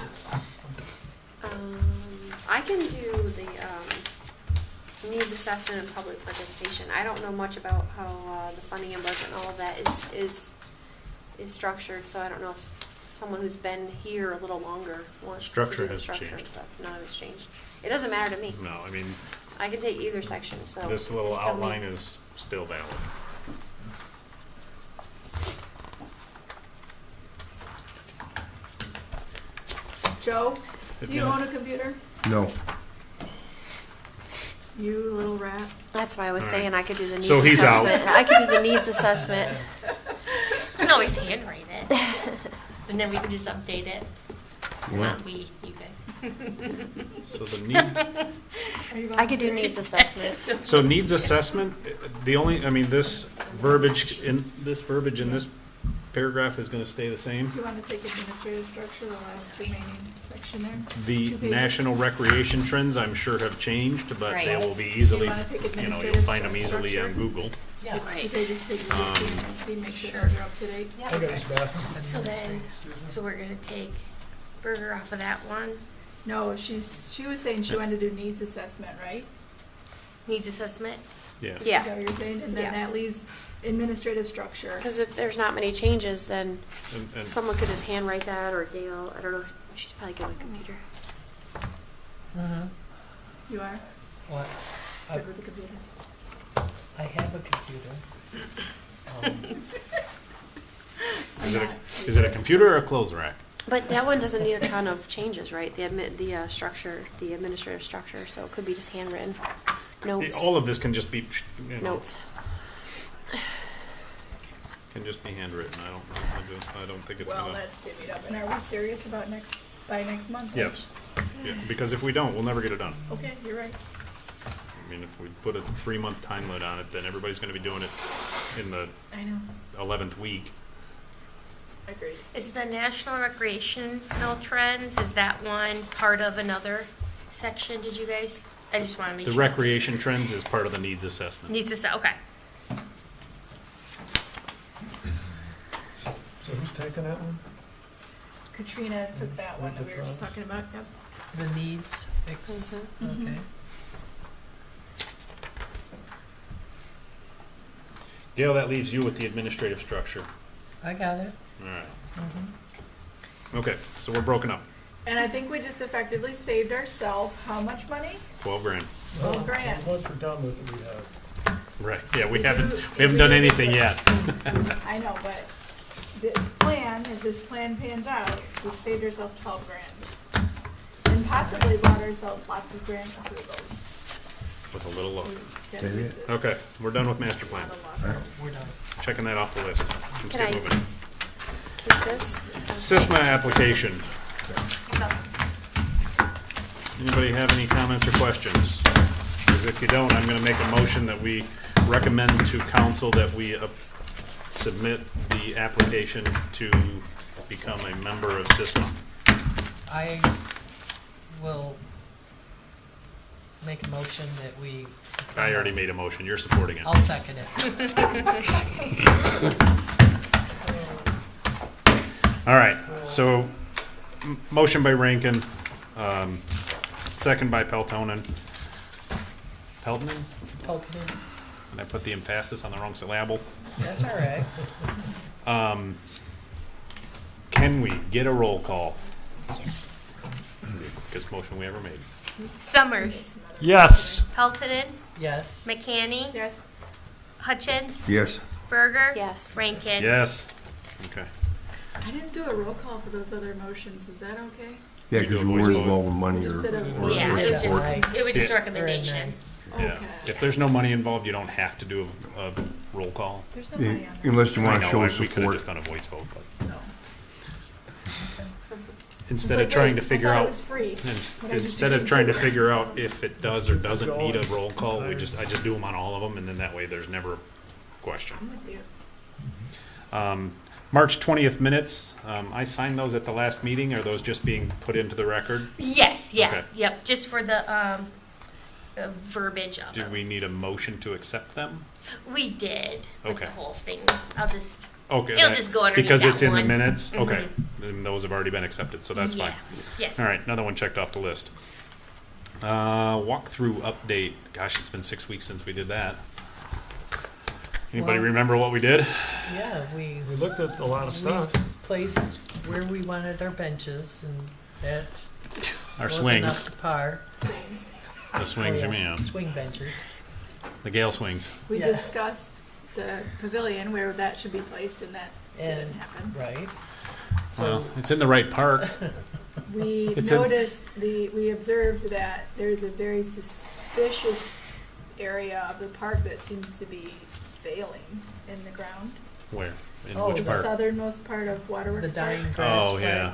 I can do the needs assessment and public participation. I don't know much about how the funding and budget and all of that is structured, so I don't know if someone who's been here a little longer wants Structure to do the has structure and changed. stuff. None of it's changed. It doesn't matter to me. No, I mean, I can take either section, so. this little just tell me. outline is still valid. Joe, do you own a computer? No. You little rat. That's why I was All right. saying I could do the needs So he's out. assessment. I could do the needs assessment. You can always handwrite it, and then we can just update it. Yeah. Not we, you guys. So the need, Are you I could do volunteering? needs assessment. so needs assessment, this verbiage in this paragraph is gonna stay the same. Do you want to take administrative structure, the last remaining section there? The 2 pages. national recreation trends, I'm sure, have changed, but they Right. will be easily, You wanna take you'll administrative find them easily on structure? Google. It's Right. 2 pages, page 18 and 19, make sure those are up to date. I got his bathroom. So then, so we're gonna take Burger off of that one. No, she was saying she wanted to do needs assessment, right? Needs assessment. Yeah. Is Yeah, that what you're saying? And then Yeah. that leaves administrative structure. because if there's not many changes, then And someone could just handwrite that, or Gail, I don't know. She's probably good with a computer. Mm-hmm. You are? What? Good with the computer. I have a computer. is it a computer or a clothes rack? But that one doesn't need a ton of changes, right? The structure, the administrative structure, so it could be just handwritten notes. All of this can just be, Notes. can just be handwritten. I don't think it's Well, gonna. that's divvied up. And are we serious about by next month? Yes. Yeah, because if we don't, we'll never get it done. Okay, you're right. I mean, if we put a 3-month time limit on it, then everybody's gonna be doing it in the I know, 11th week. agreed. Is the National Recreational Trends, is that one part of another section, did you guys? I just want to make The sure. recreation trends is part of the needs assessment. Needs to say, okay. So who's taking that one? Katrina took that one that we were just Trust. talking about, yep. The needs, okay. Gail, that leaves you with the administrative structure. I got it. All right. Mhm. Okay, so we're broken up. And I think we just effectively saved ourselves how much money? 12 grand. $12 grand. Once we're done with it, we have. Right. Yeah, we We haven't do- we haven't done anything yet. I know, but this plan, if this plan pans out, we've saved ourselves 12 grand. And possibly bought ourselves lots of grant approvals. With a little luck. That Is it? exists. Okay, we're done with master plan. Not a lot. We're done. Checking that off the list. Let's Can get I- moving. Keep this. SISMA application. Anybody have any comments or questions? Because if you don't, I'm going to make a motion that we recommend to council that we submit the application to become a member of SISMA. I will make a motion that we. I already made a motion. You're supporting it. I'll second it. All right, so motion by Rankin, second by Peltonen. Peltonen? Ultimate. And I put the emphasis on the wrong syllable. That's all right. Can we get a roll call? Biggest motion we ever made. Summers, Yes. Peltonen, Yes. McCanny, Yes. Hutchins, Yes. Berger. Yes. Rankin. Yes. Okay. I didn't do a roll call for those other motions, is that okay? Yeah, We do because a we voice weren't vote. involved in money Just did a or. voice Yeah, it was vote. just, it was just Yeah. recommendation. Yeah. Okay. If there's no money involved, you don't have to do a roll call. There's no money on that. Unless you I want to know, show we could have support. just done a voice vote, but No. instead It's of trying wait, to figure I thought out. it was free. But I just Instead of didn't trying to consider it. figure out if it does or doesn't need a roll call, I just do them on all of them, and then that way there's never a question. I'm with you. March 20th minutes, I signed those at the last meeting. Are those just being put into the record? Yes, yeah, Okay. yep, just for the verbiage of Do them. we need a motion to accept them? We did with Okay. the whole thing. I'll just, Okay. It'll that- just go underneath Because that it's in the one. minutes? Mhm. Okay. Then those have already been accepted, so that's fine. Yes. All right, another one checked off the list. Walkthrough update. Gosh, it's been 6 weeks since we did that. Anybody Well- remember what we did? Yeah, We looked at a lot of we stuff. placed where we wanted our benches, and that Our wasn't swings. up to par. The swings, Oh, you yeah, mean? swing benches. The Gale swings. We Yeah. discussed the pavilion where that should be placed and that didn't And, happen. right. Well, So, it's in the right park. We It's a- noticed, we observed that there's a very suspicious area of the park that seems to be failing in the ground. Where? In Oh, which The part? southernmost part of Waterworks the Park. dying grass. Oh, yeah.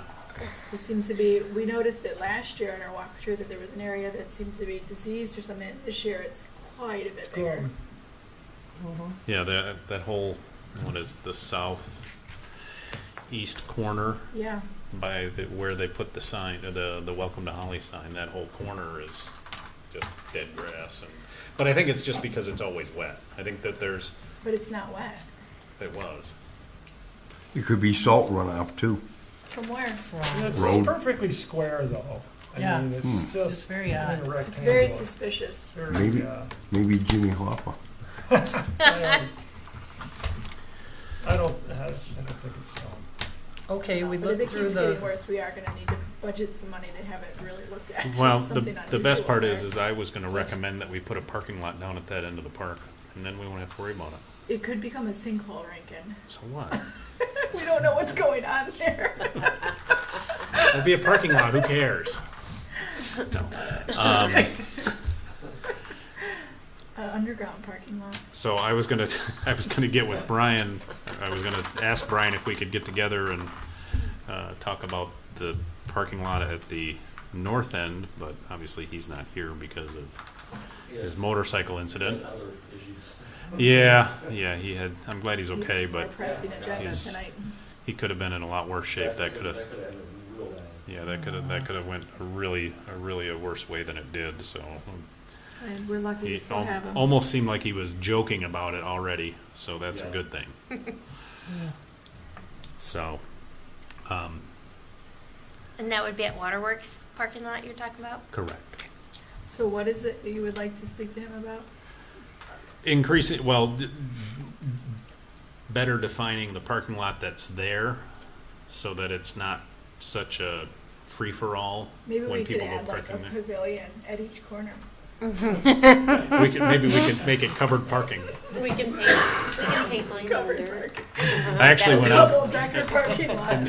It seems to be, we noticed it last year in our walkthrough that there was an area that seems to be diseased or something. This year it's quite a bit bigger. Mhm. Yeah, that whole, what is it, the southeast corner Yeah, by where they put the sign, the Welcome to Holly sign, that whole corner is just dead grass. But I think it's just because it's always wet. I think that but it's not wet. it was. It could be salt runoff too. From where? From, It's Road. perfectly square, though. I Yeah. mean, it's Hmm. just. It's very odd. in a It's very rectangle. suspicious. Very, Maybe. Maybe Jimmy Hoffa. I don't think it's so. okay, we But if it looked through keeps getting the, worse, we are gonna need to budget some money to have it really looked at. Well, Something the best unusual part there. is I was gonna recommend that we put a parking lot down at that end of the park, and then we won't have to worry about it. It could become a sinkhole, Rankin. So what? We don't know what's going on there. It'll be a parking lot, who cares? No. Underground parking lot. So I was gonna get with Brian. I was gonna ask Brian if we could get together and talk about the parking lot at the north end, but obviously he's not here because of his motorcycle incident. And other issues. Yeah, he had, I'm glad he's okay, More but pressing agenda he's- tonight. he could have been in a lot worse shape. That could have, ended real bad. yeah, that could have went a really a worse way than it did, so. And we're lucky He to still have him. almost seemed like he was joking about it already, so that's a Yeah. good thing. Yeah. So, And that would be at Waterworks parking lot you're talking about? correct. So what is it that you would like to speak to him about? Increasing, well, better defining the parking lot that's there so that it's not such a free-for-all Maybe when we could people go add like a parking there. pavilion at each corner. Maybe we could make it covered parking. We can paint lines in the Covered dirt. I actually went out, Double decker parking lot.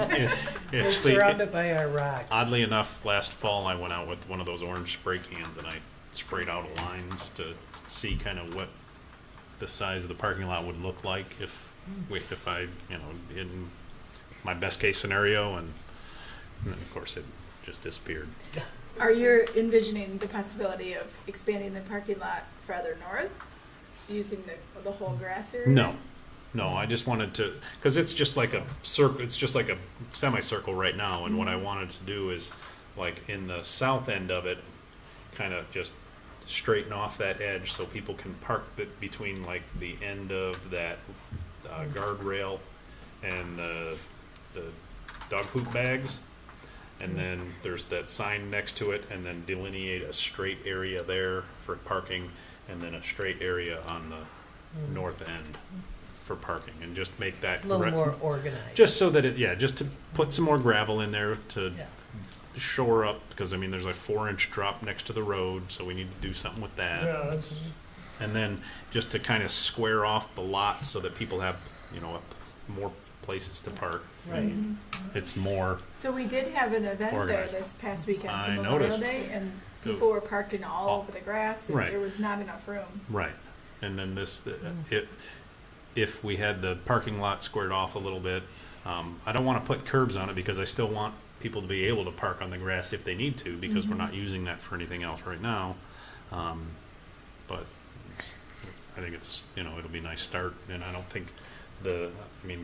We're actually, surrounded by our rocks. oddly enough, last fall I went out with one of those orange spray cans and I sprayed out lines to see kind of what the size of the parking lot would look like if I, in my best case scenario, and then of course it just disappeared. Are you envisioning the possibility of expanding the parking lot further north, using the whole grass area? No, I just wanted to, because it's just like a circle, it's just like a semicircle right now, and what I wanted to do is, like, in the south end of it, kind of just straighten off that edge so people can park between, like, the end of that guardrail and the dog poop bags, and then there's that sign next to it, and then delineate a straight area there for parking, and then a straight area on the north end for parking, and just make that A little more organized. just so that just to put some more gravel in there to Yeah. shore up, because I mean there's a 4-inch drop next to the road, so we need to do something with that. Yeah, that's, And then just to kind of square off the lot so that people have more places to park. Right. It's more So we did have an event there Organized. this past weekend for I Memorial noticed. Day, and people were parking all over the grass, and Right. there was not enough room. right. And then this, if we had the parking lot squared off a little bit, I don't want to put curbs on it because I still want people to be able to park on the grass if they need to, because we're not using that for anything else right now. But I think it's, it'll be a nice start, and I don't think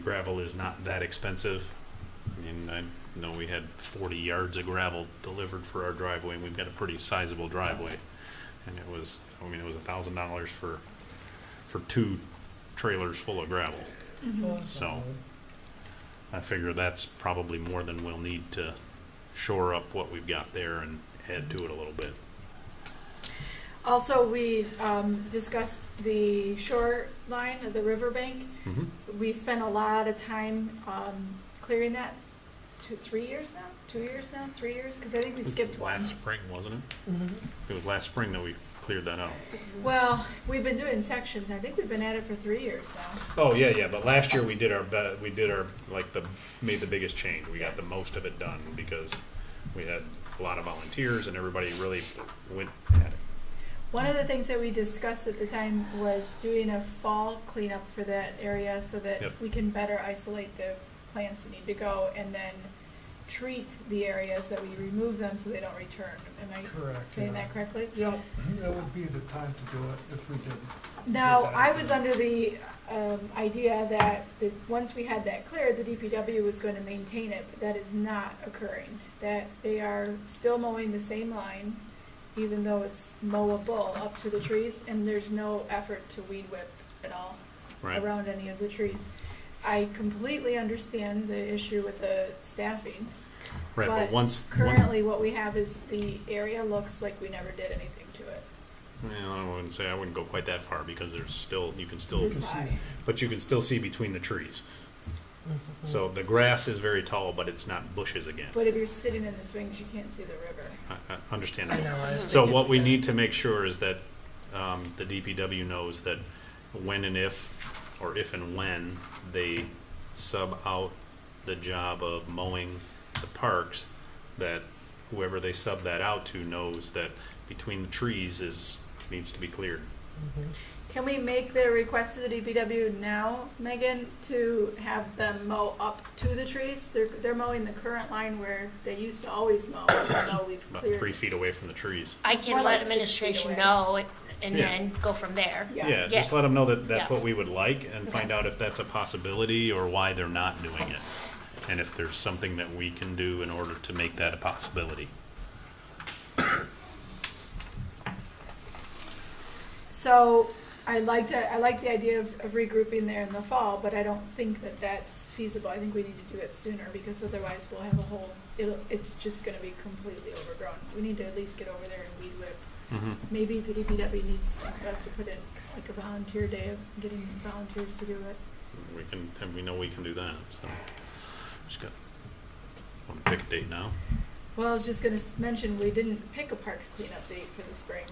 gravel is not that expensive. I know we had 40 yards of gravel delivered for our driveway, and we've got a pretty sizable driveway. And it was $1,000 for 2 trailers full of gravel. So I figure that's probably more than we'll need to shore up what we've got there and add to it a little bit. Also, we discussed the shoreline of the riverbank. Mm-hmm. We spent a lot of time clearing that. 3 years now? 2 years now? 3 years? Because I think we skipped last one. spring, wasn't it? Mhm. It was last spring that we cleared that out. Well, we've been doing sections. I think we've been at it for 3 years now. Oh, yeah, but last year we did made the biggest change. We got the most of it done because we had a lot of volunteers and everybody really went at it. One of the things that we discussed at the time was doing a fall cleanup for that area so that Yep. we can better isolate the plants that need to go, and then treat the areas that we remove them so they don't return. Am I correct. saying yeah. that correctly? Yeah, that would be the time to do it if we didn't. Now, I was under the idea that once we had that cleared, the DPW was going to maintain it, but that is not occurring. That they are still mowing the same line, even though it's mowable up to the trees, and there's no effort to weed whip at all Right. around any of the trees. I completely understand the issue with the staffing. Right, but once Currently, what we have is the area looks like we never did anything to it. I wouldn't go quite that far because you can This still, is high. but you can still see between the trees. So the grass is very tall, but it's not bushes again. But if you're sitting in the swings, you can't see the river. I understand I that. know, I was So thinking what we that. need to make sure is that the DPW knows that when and if and when they sub out the job of mowing the parks, that whoever they sub that out to knows that between the trees needs to be cleared. Can we make the request to the DPW now, Megan, to have them mow up to the trees? They're mowing the current line where they used to always mow, even though we've About cleared. 3 feet away from the trees. I It's can more let like 6 feet administration away. know and Yeah. then go from there. Yeah, just let them know that that's Yeah. what we would like and Okay. find out if that's a possibility or why they're not doing it. And if there's something that we can do in order to make that a possibility. So I like the idea of regrouping there in the fall, but I don't think that that's feasible. I think we need to do it sooner because otherwise we'll have a whole, it's just gonna be completely overgrown. We need to at least get over there and weed whip. Maybe the DPW needs us to put in like a volunteer day of getting volunteers to do it. We can, and we know we can do that, so. Just got, want to pick a date now? Well, I was just gonna mention, we didn't pick a parks cleanup date for the spring.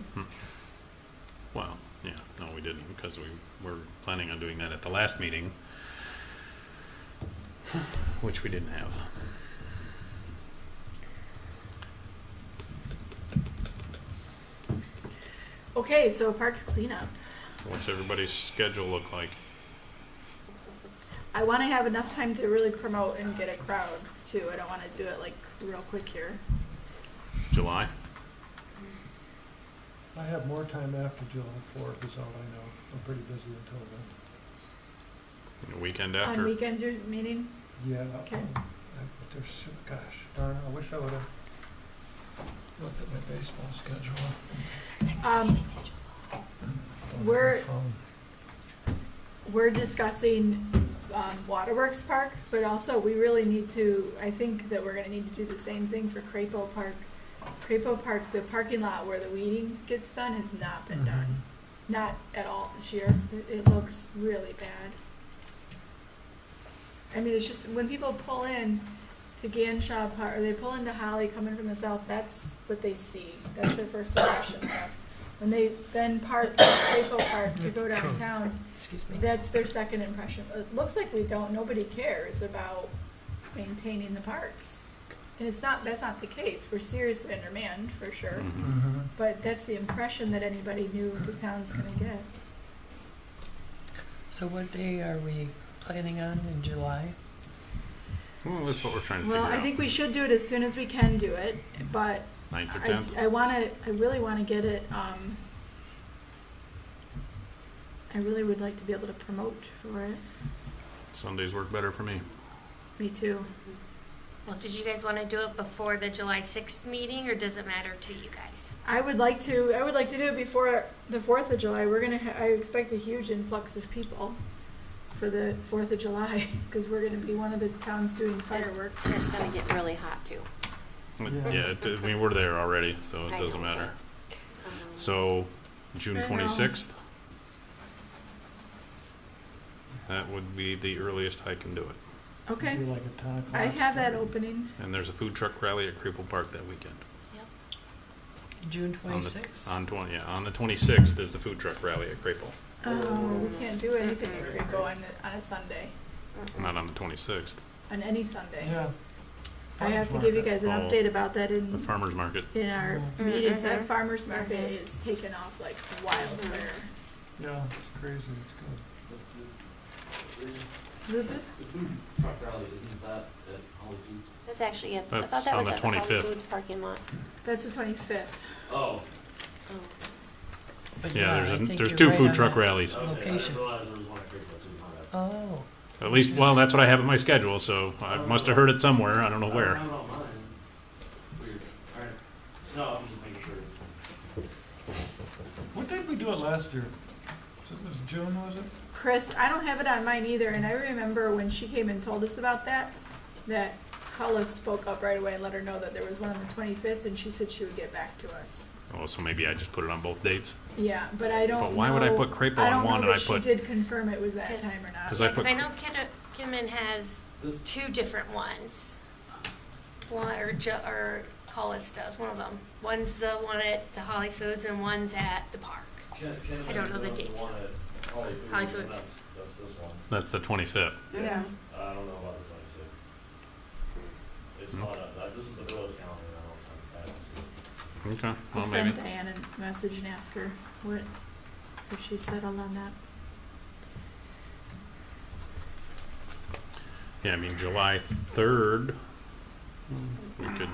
Well, yeah, no, we didn't, because we were planning on doing that at the last meeting, which we didn't have. Okay, so parks cleanup. What's everybody's schedule look like? I wanna have enough time to really promote and get a crowd too. I don't wanna do it like real quick here. July? I have more time after July 4th is all I know. I'm pretty busy until then. The weekend On after? weekends you're meeting? Yeah. Okay. There's, gosh, darn, I wish I would have looked at my baseball schedule. We're- We're discussing Waterworks Park, but also we really need to, I think that we're gonna need to do the same thing for Crapo Park. Crapo Park, the parking lot where the weeding gets done has not been done. Not at all this year. It looks really bad. I mean, it's just, when people pull in to Ganshaw Park, or they pull into Holly coming from the south, that's what they see. That's their first impression of us. When they then park at Crapo Park to go downtown, Excuse me. that's their second impression. It looks like nobody cares about maintaining the parks. And that's not the case. We're seriously undermanned, for sure. But that's the impression that anybody new to town's gonna get. So what day are we planning on in July? Well, that's what we're trying to figure Well, out. I think we should do it as soon as we can do it, but 9th or 10th? I really wanna get it, I really would like to be able to promote for it. Sundays work better for me. Me too. Well, did you guys want to do it before the July 6th meeting, or does it matter to you guys? I would like to do it before the 4th of July. I expect a huge influx of people for the 4th of July, because we're gonna be one of the towns doing fireworks. And it's gonna get really hot too. Yeah, I mean, we're there already, so it I doesn't know, matter. but, So, June I know. 26th? That would be the earliest I can do it. Okay, Be like a 10 o'clock. I have that opening. And there's a food truck rally at Cripple Park that weekend. June On the- 26th? on the 26th is the food truck rally at Cripple, Oh, we can't do anything at Crapo on a Sunday, not on the 26th. on any Sunday. Yeah. I have to give you guys an Oh. update about that The in farmer's market. our Mhm. meetings. That Mhm. farmer's market is taken off like wildfire. Yeah, it's crazy, it's good. Is it? The food truck rally, isn't that at Holly Foods? That's actually, I That's thought that on was the at the Holly 25th. Foods parking lot. That's the 25th. Oh, Oh. But Yeah, I think there's you're 2 right food on truck that. rallies. okay, I Location. didn't realize there was one at Cripple, too, my bad. Oh, At least, well, that's what I have in my schedule, so I must have heard it somewhere, I don't know I don't where. have it on mine. Weird. Alright. No, I'm just making sure. What did we do it last year? It was June, was it? Chris, I don't have it on mine either, and I remember when she came and told us about that Carla spoke up right away and let her know that there was one on the 25th, and she said she would get back to us. Oh, so maybe I just put it on both dates? Yeah, but I don't know. But why would I put Crapo I on don't one know and that I put? she did confirm it was that Yes. time or not. 'Cause I Yeah, 'cause put- I know Kidman has This, 2 different ones. One, or Collis does, one of them. One's the one at the Holly Foods and one's at the park. I don't know the dates. one at Holly Foods, Holly and Foods. that's this one. That's the 25th. Yeah. I don't know about the 26th. It's Hmm. not, this is the village calendar, I don't think. Okay, I'll well, send maybe. Diane a message and ask her what. if she's settled on that. Yeah, I mean, July 3rd, we could,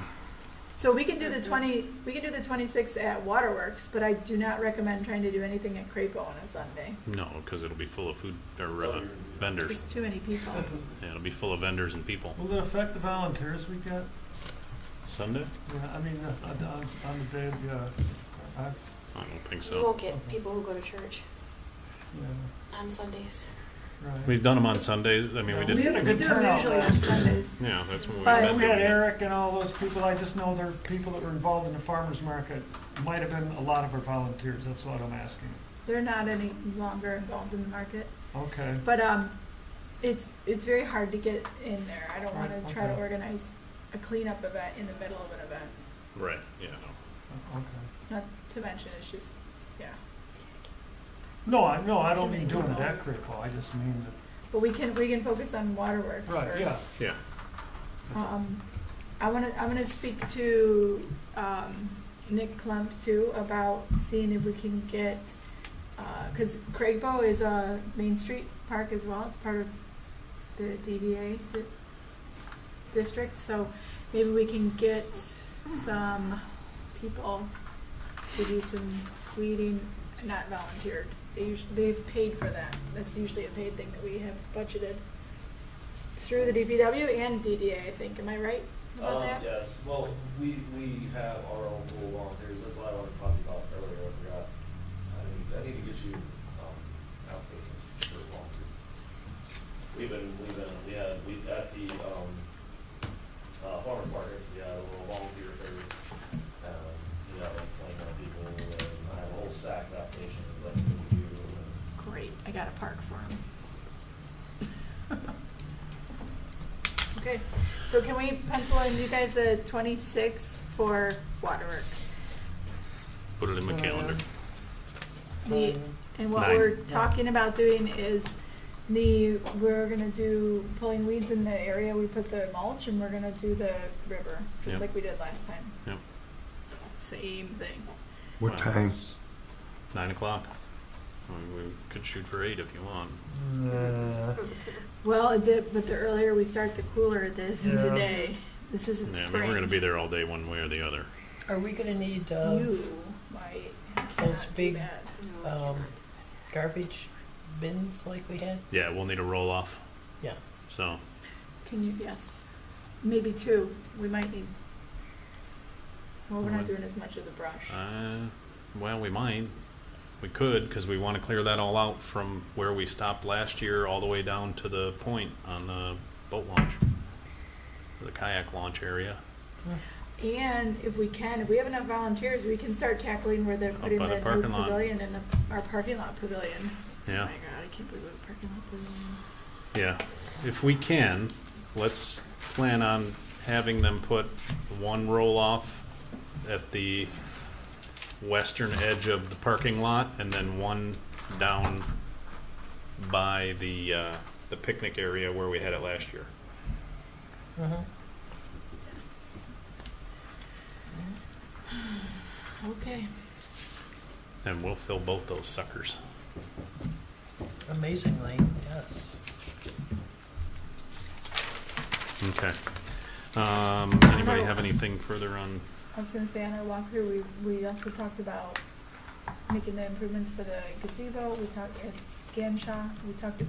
So we can do the 26th at Waterworks, but I do not recommend trying to do anything at Crapo on a Sunday. no, because it'll be full of food, or vendors. There's too many people. Yeah, it'll be full of vendors and people. Will it affect the volunteers we get? Sunday? Yeah, I mean, on the day of the, I don't think We so. won't get people who go to church yeah, on Sundays. right. We've done them on Sundays. I mean, we We did. had a We good do them turnout usually on last year. Sundays. Yeah, that's when we But- met. We had Eric and all those people. I just know they're people that were involved in the farmer's market. Might have been a lot of our volunteers. That's what I'm asking. They're not any longer involved in the market. Okay. But it's very hard to get in there. I don't want Right, to try to okay. organize a cleanup event in the middle of an event. Right, yeah, no. Okay. Not to mention, it's just, yeah. No, I don't mean doing it at Crapo. I just mean that. But we can focus on Waterworks Right. first. Yeah. Yeah. I'm gonna speak to Nick Klump too about seeing if we can get, because Craigbo is a Main Street park as well. It's part of the DDA district, so maybe we can get some people to do some weeding, not volunteered. They've paid for that. That's usually a paid thing that we have budgeted through the DPW and DDA, I think. Am I right about that? Yes, well, we have our own pool of volunteers, that's what I wanted to talk about earlier, I forgot. I need to get you, applications for volunteers. We at the, farmer's market, we had a little volunteer fair. We got like 21 people, and I have a whole stack of applications, like, to do. Great, I got a park for him. Okay, so can we pencil in, you guys, the 26th for Waterworks? Put it in my calendar. And what 9. we're talking about doing is we're gonna do pulling weeds in the area, we put the mulch, and we're gonna do the river, just Yep. like we did last time. Yep. Same thing. What Wow. time? 9 o'clock. I mean, we could shoot for 8 if you want. Well, but the earlier we start, the cooler it is in the Yeah. day. This isn't Yeah, I mean, spring. we're gonna be there all day one way or the other. Are we gonna need, You might those not do big, that. garbage bins like we had? Yeah, we'll need a roll off. Yeah. So, Can you, yes, maybe 2, we might need. Well, we're not One. doing as much of the brush. well, we might. We could, because we want to clear that all out from where we stopped last year all the way down to the point on the boat launch, the kayak launch area. And if we have enough volunteers, we can start tackling where they're putting by the the new parking lot. pavilion in our parking lot pavilion. Oh Yeah. my God, I can't believe we have a parking lot pavilion. Yeah, if we can, let's plan on having them put one roll-off at the western edge of the parking lot, and then one down by the picnic area where we had it last year. Mm-hmm. Okay. And we'll fill both those suckers. Amazingly, yes. Okay. Anybody have anything further on? I was gonna say on our walkthrough, we also talked about making the improvements for the gazebo. We talked at Ganshaw.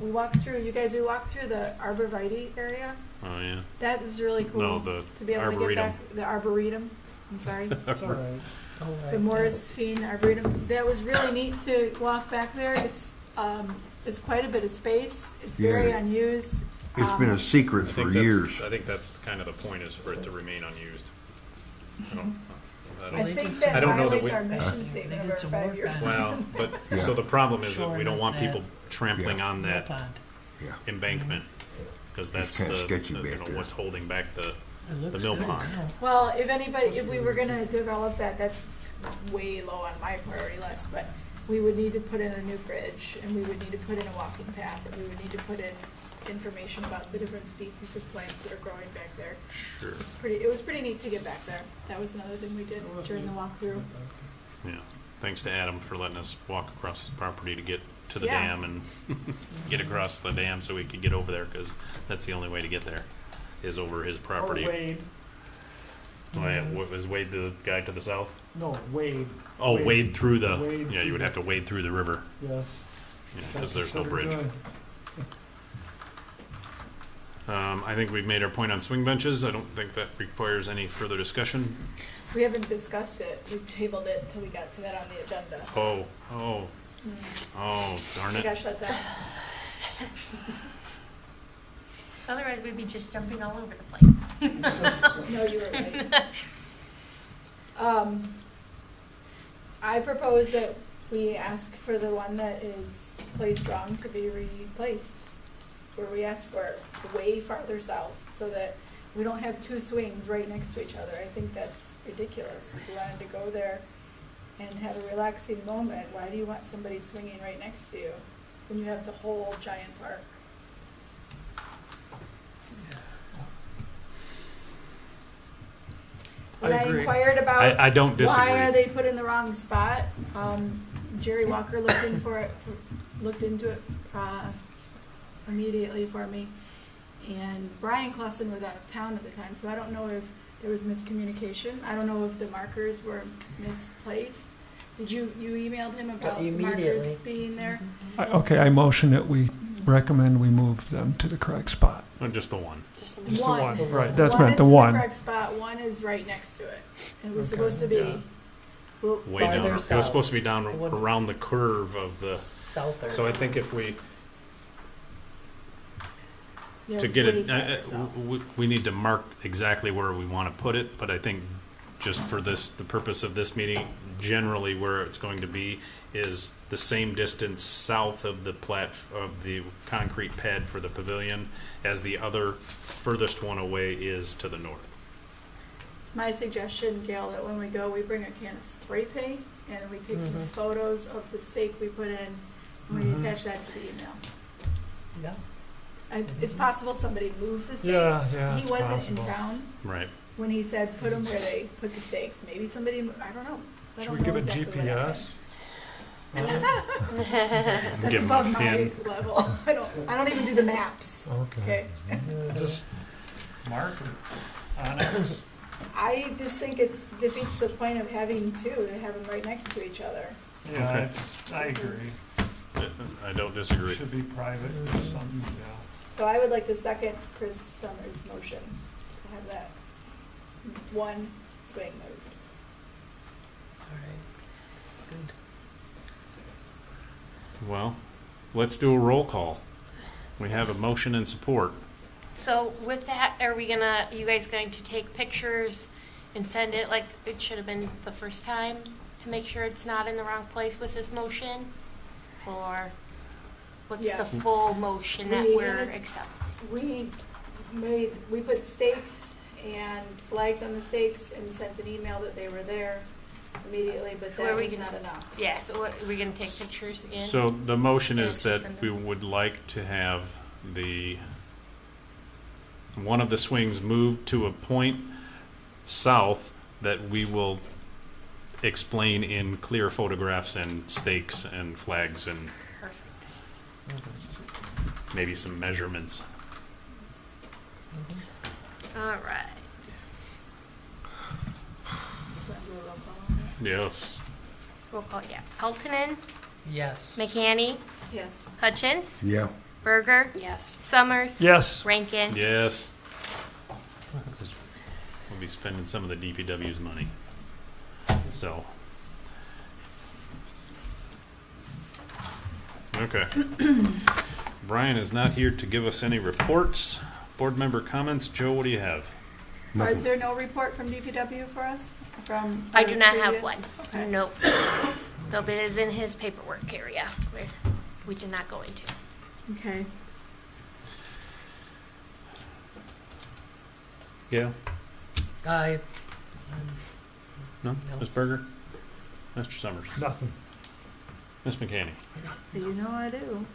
We walked through the arborvitae area. Oh, yeah. That was really cool. No, the to be able to get arboretum. back the arboretum. I'm sorry. It's all right. Oh, The Morris Fiend Arboretum. That was really neat to walk back there. It's quite a bit of space. It's very Yeah. unused. It's been a secret I for think years. I think that's kind of the point, is for it to remain unused. I they think did that I don't know that violates we- our mission They statement did of our some 5-year work on it. plan. Well, but, Yeah. so the problem is that we Shoring don't up want that people trampling Yeah. on that Pond. Yeah. embankment, because that's kinda the, sketchy you back know, there. what's holding back the It looks mill good pond. now. Well, if we were gonna develop that, that's way low on my priority list, but we would need to put in a new bridge, and we would need to put in a walking path, and we would need to put in information about the different species of plants that are growing back there. Sure. It was pretty neat to get back there. That was another thing we did during the walkthrough. Yeah. thanks to Adam for letting us walk across his property to get to the Yeah. dam and get across the dam so we could get over there, because that's the only way to get there, is over his property. Or Wade. Oh, yeah, what was Wade the guy to the south? No, Wade. Oh, wade through the, Wade yeah, you would through have to wade through the river, Yes. because there's no That's bridge. good. I think we've made our point on swing benches. I don't think that requires any further discussion. We haven't discussed it. We tabled it until we got to that on the agenda. Oh, darn I it. got shut down. Otherwise, we'd be just jumping all over the place. No, you were right. I propose that we ask for the one that is placed wrong to be replaced. Where we ask for it way farther south, so that we don't have two swings right next to each other. I think that's ridiculous. If you wanted to go there and have a relaxing moment, why do you want somebody swinging right next to you when you have the whole giant park? When I agree. inquired about I don't disagree. why are they put in the wrong spot, Jerry Walker looked into it immediately for me, and Brian Clausen was out of town at the time, so I don't know if there was miscommunication. I don't know if the markers were misplaced. Did you emailed him about the markers Immediately. being there? Okay, I motion that we recommend we move them to the correct spot. Oh, just the one. Just the Just the One. one, The right, one. that's One meant is the in one. correct spot, one is right next to it. It was Okay, supposed to be, yeah. well, Way down. Farther It was south. supposed to be down The one- around the curve of the, South or. so I think if we, yeah, to it's get way it, farther south. we need to mark exactly where we want to put it, but I think just for this, the purpose of this meeting, generally where it's going to be is the same distance south of the of the concrete pad for the pavilion as the other furthest one away is to the north. It's my suggestion, Gail, that when we go, we bring a can of spray paint and we take some Mhm. photos of the stake we put in and we Mhm. attach that to the email. Yeah. It's possible somebody moved the Yeah, stakes. yeah, He it's wasn't possible. in town Right. when he said put them where they put the stakes. Maybe somebody, I don't know. I Should don't we know give it exactly what happened. GPS? That's Give 'em above a my pin. level. I don't even do the maps. Okay. Okay. Just mark it on it. I just think it defeats the point of having two, to have them right next to each other. Yeah, I agree. I don't disagree. Should be private or something, yeah. So I would like to second Chris Summers' motion to have that one swing moved. All right. Good. Well, let's do a roll call. We have a motion and support. So with that, are you guys going to take pictures and send it like it should have been the first time to make sure it's not in the wrong place with this motion? Or what's Yeah. the full motion that We- we're accepting? We put stakes and flags on the stakes and sent an email that they were there immediately, but So are that we was gonna- not enough. Yeah, so what, are we gonna take pictures again? So the motion is Yeah, that send we them. would like to have one of the swings moved to a point south that we will explain in clear photographs and stakes and flags and Perfect. maybe some measurements. All right. Want to do a roll call on that? Yes. Roll call, yeah. Peltonen, Yes. McHaney, Yes. Hutchins, Yeah. Berger, Yes. Summers. Yes. Rankin. Yes. 'Cause we'll be spending some of the DPW's money. So. Okay. Brian is not here to give us any reports. Board member comments. Joe, what do you have? Is Nothing. there no report from DPW for us? From I do not have previous? one. Okay. Nope. Though it is in his paperwork area, where we did not go into. Okay. Gail? I. No? No. Ms. Berger? Mr. Summers? Nothing. Ms. McHaney? You know I do.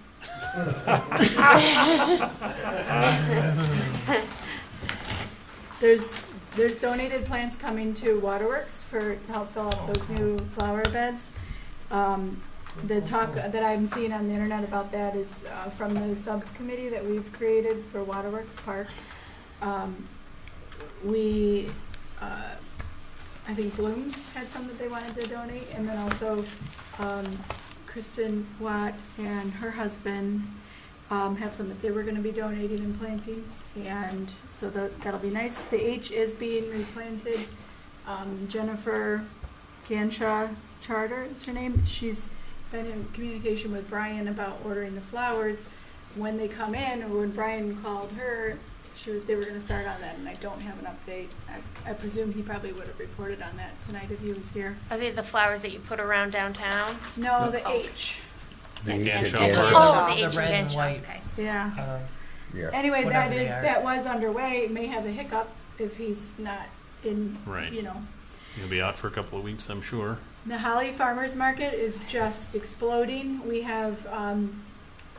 There's donated plants coming to Waterworks to help fill up those new flower beds. The talk that I'm seeing on the internet about that is from the subcommittee that we've created for Waterworks Park. I think Blooms had some that they wanted to donate, and then also Kristen Watt and her husband have some that they were going to be donating and planting, and so that'll be nice. The H is being replanted. Jennifer Ganshaw Charter is her name. She's been in communication with Brian about ordering the flowers. When they come in, or when Brian called her, they were going to start on that, and I don't have an update. I presume he probably would have reported on that tonight if he was here. Are they the flowers that you put around downtown? No, the Oh. H. The Yeah, H- Ganshaw yeah. Park. Oh, the The H red and again, white. okay. Yeah. Yeah. Anyway, Whatever they are. that was underway. It may have a hiccup if he's not in, Right. you know. You'll be out for a couple of weeks, I'm sure. The Holly Farmers Market is just exploding. We have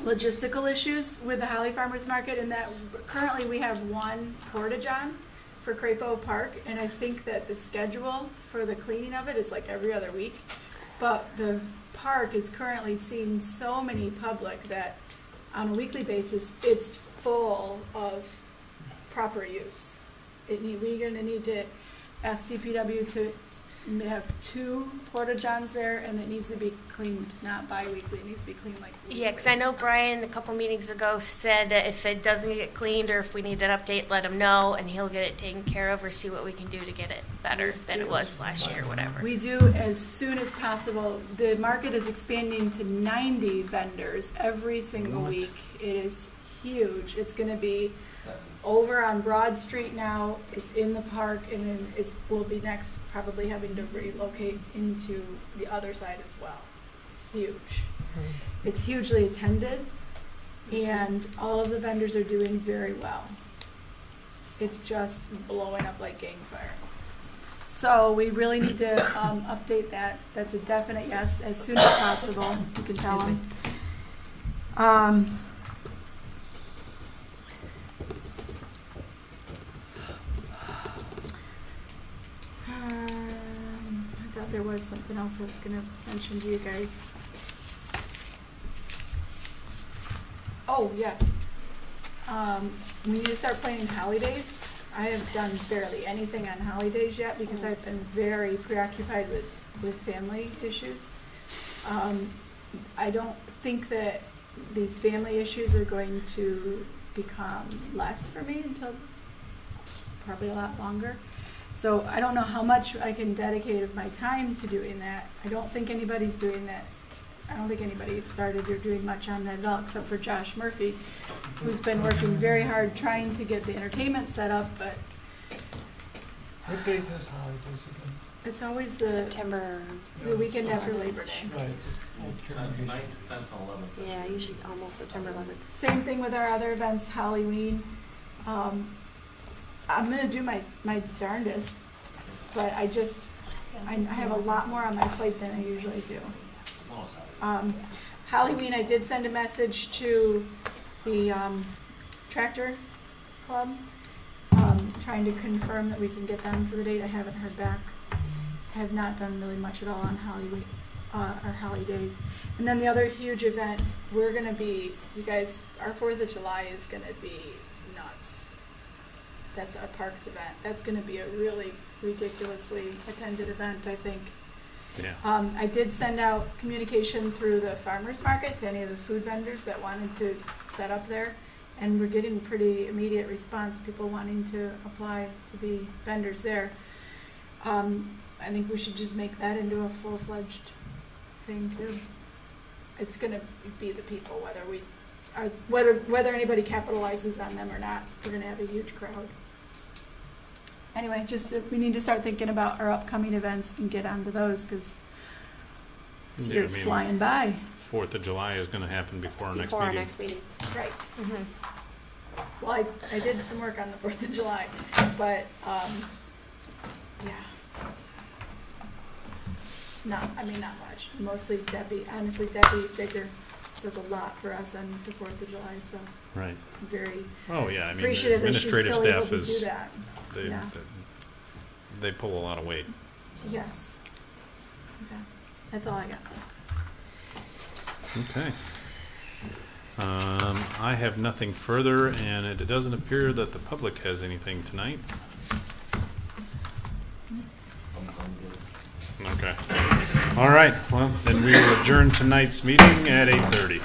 logistical issues with the Holly Farmers Market in that currently we have one porta-john for Crapo Park, and I think that the schedule for the cleaning of it is like every other week. But the park is currently seeing so many public that on a weekly basis, it's full of proper use. We're gonna need to ask CPW to have 2 porta-johns there, and it needs to be cleaned, not bi-weekly, it needs to be cleaned like weekly. Yeah, because I know Brian a couple meetings ago said that if it doesn't get cleaned or if we need an update, let him know and he'll get it taken care of or see what we can do to get it better than it was last year, whatever. We do as soon as possible. The market is expanding to 90 vendors every single week. It is huge. It's going to be over on Broad Street now. It's in the park, and then we'll be next probably having to relocate into the other side as well. It's huge. It's hugely attended, and all of the vendors are doing very well. It's just blowing up like gang fire. So we really need to update that. That's a definite yes, as soon as possible. You can tell them. I thought there was something else I was going to mention to you guys. Oh, yes. We need to start planning holidays. I have done barely anything on holidays yet because I've been very preoccupied with family issues. I don't think that these family issues are going to become less for me until probably a lot longer. So I don't know how much I can dedicate of my time to doing that. I don't think anybody's doing that. I don't think anybody has started or doing much on that at all, except for Josh Murphy, who's been working very hard trying to get the entertainment set up, but What date is holidays again? it's always the September, weekend after Labor Day. Right. It's 9th, 10th, and 11th. yeah, usually almost September 11th. Same thing with our other events, Halloween. I'm gonna do my darndest, but I have a lot more on my plate than I usually do. Halloween, I did send a message to the tractor club, trying to confirm that we can get them for the date. I haven't heard back. I have not done really much at all on Halloween or holidays. And then the other huge event, we're gonna be, you guys, our 4th of July is gonna be nuts. That's our parks event. That's gonna be a really ridiculously attended event, I think. Yeah. I did send out communication through the farmers market to any of the food vendors that wanted to set up there, and we're getting pretty immediate response, people wanting to apply to be vendors there. I think we should just make that into a full-fledged thing too. It's gonna be the people, whether anybody capitalizes on them or not. We're gonna have a huge crowd. Anyway, we need to start thinking about our upcoming events and get onto those, because this Yeah, I year's mean- flying by. 4th of July is gonna happen before our next Before our meeting. next meeting. Right. Mm-hmm. Well, I did some work on the 4th of July, but, yeah. Not much. Mostly Debbie. Honestly, Debbie Digger does a lot for us on the 4th of July, so Right. I'm very Oh, yeah, I mean, the appreciative that she's administrative still able staff to do is, that. they, Yeah. they pull a lot of weight. Yes. Okay. That's all I got. Okay. I have nothing further, and it doesn't appear that the public has anything tonight. Okay. All right, well, then we will adjourn tonight's meeting at 8:30.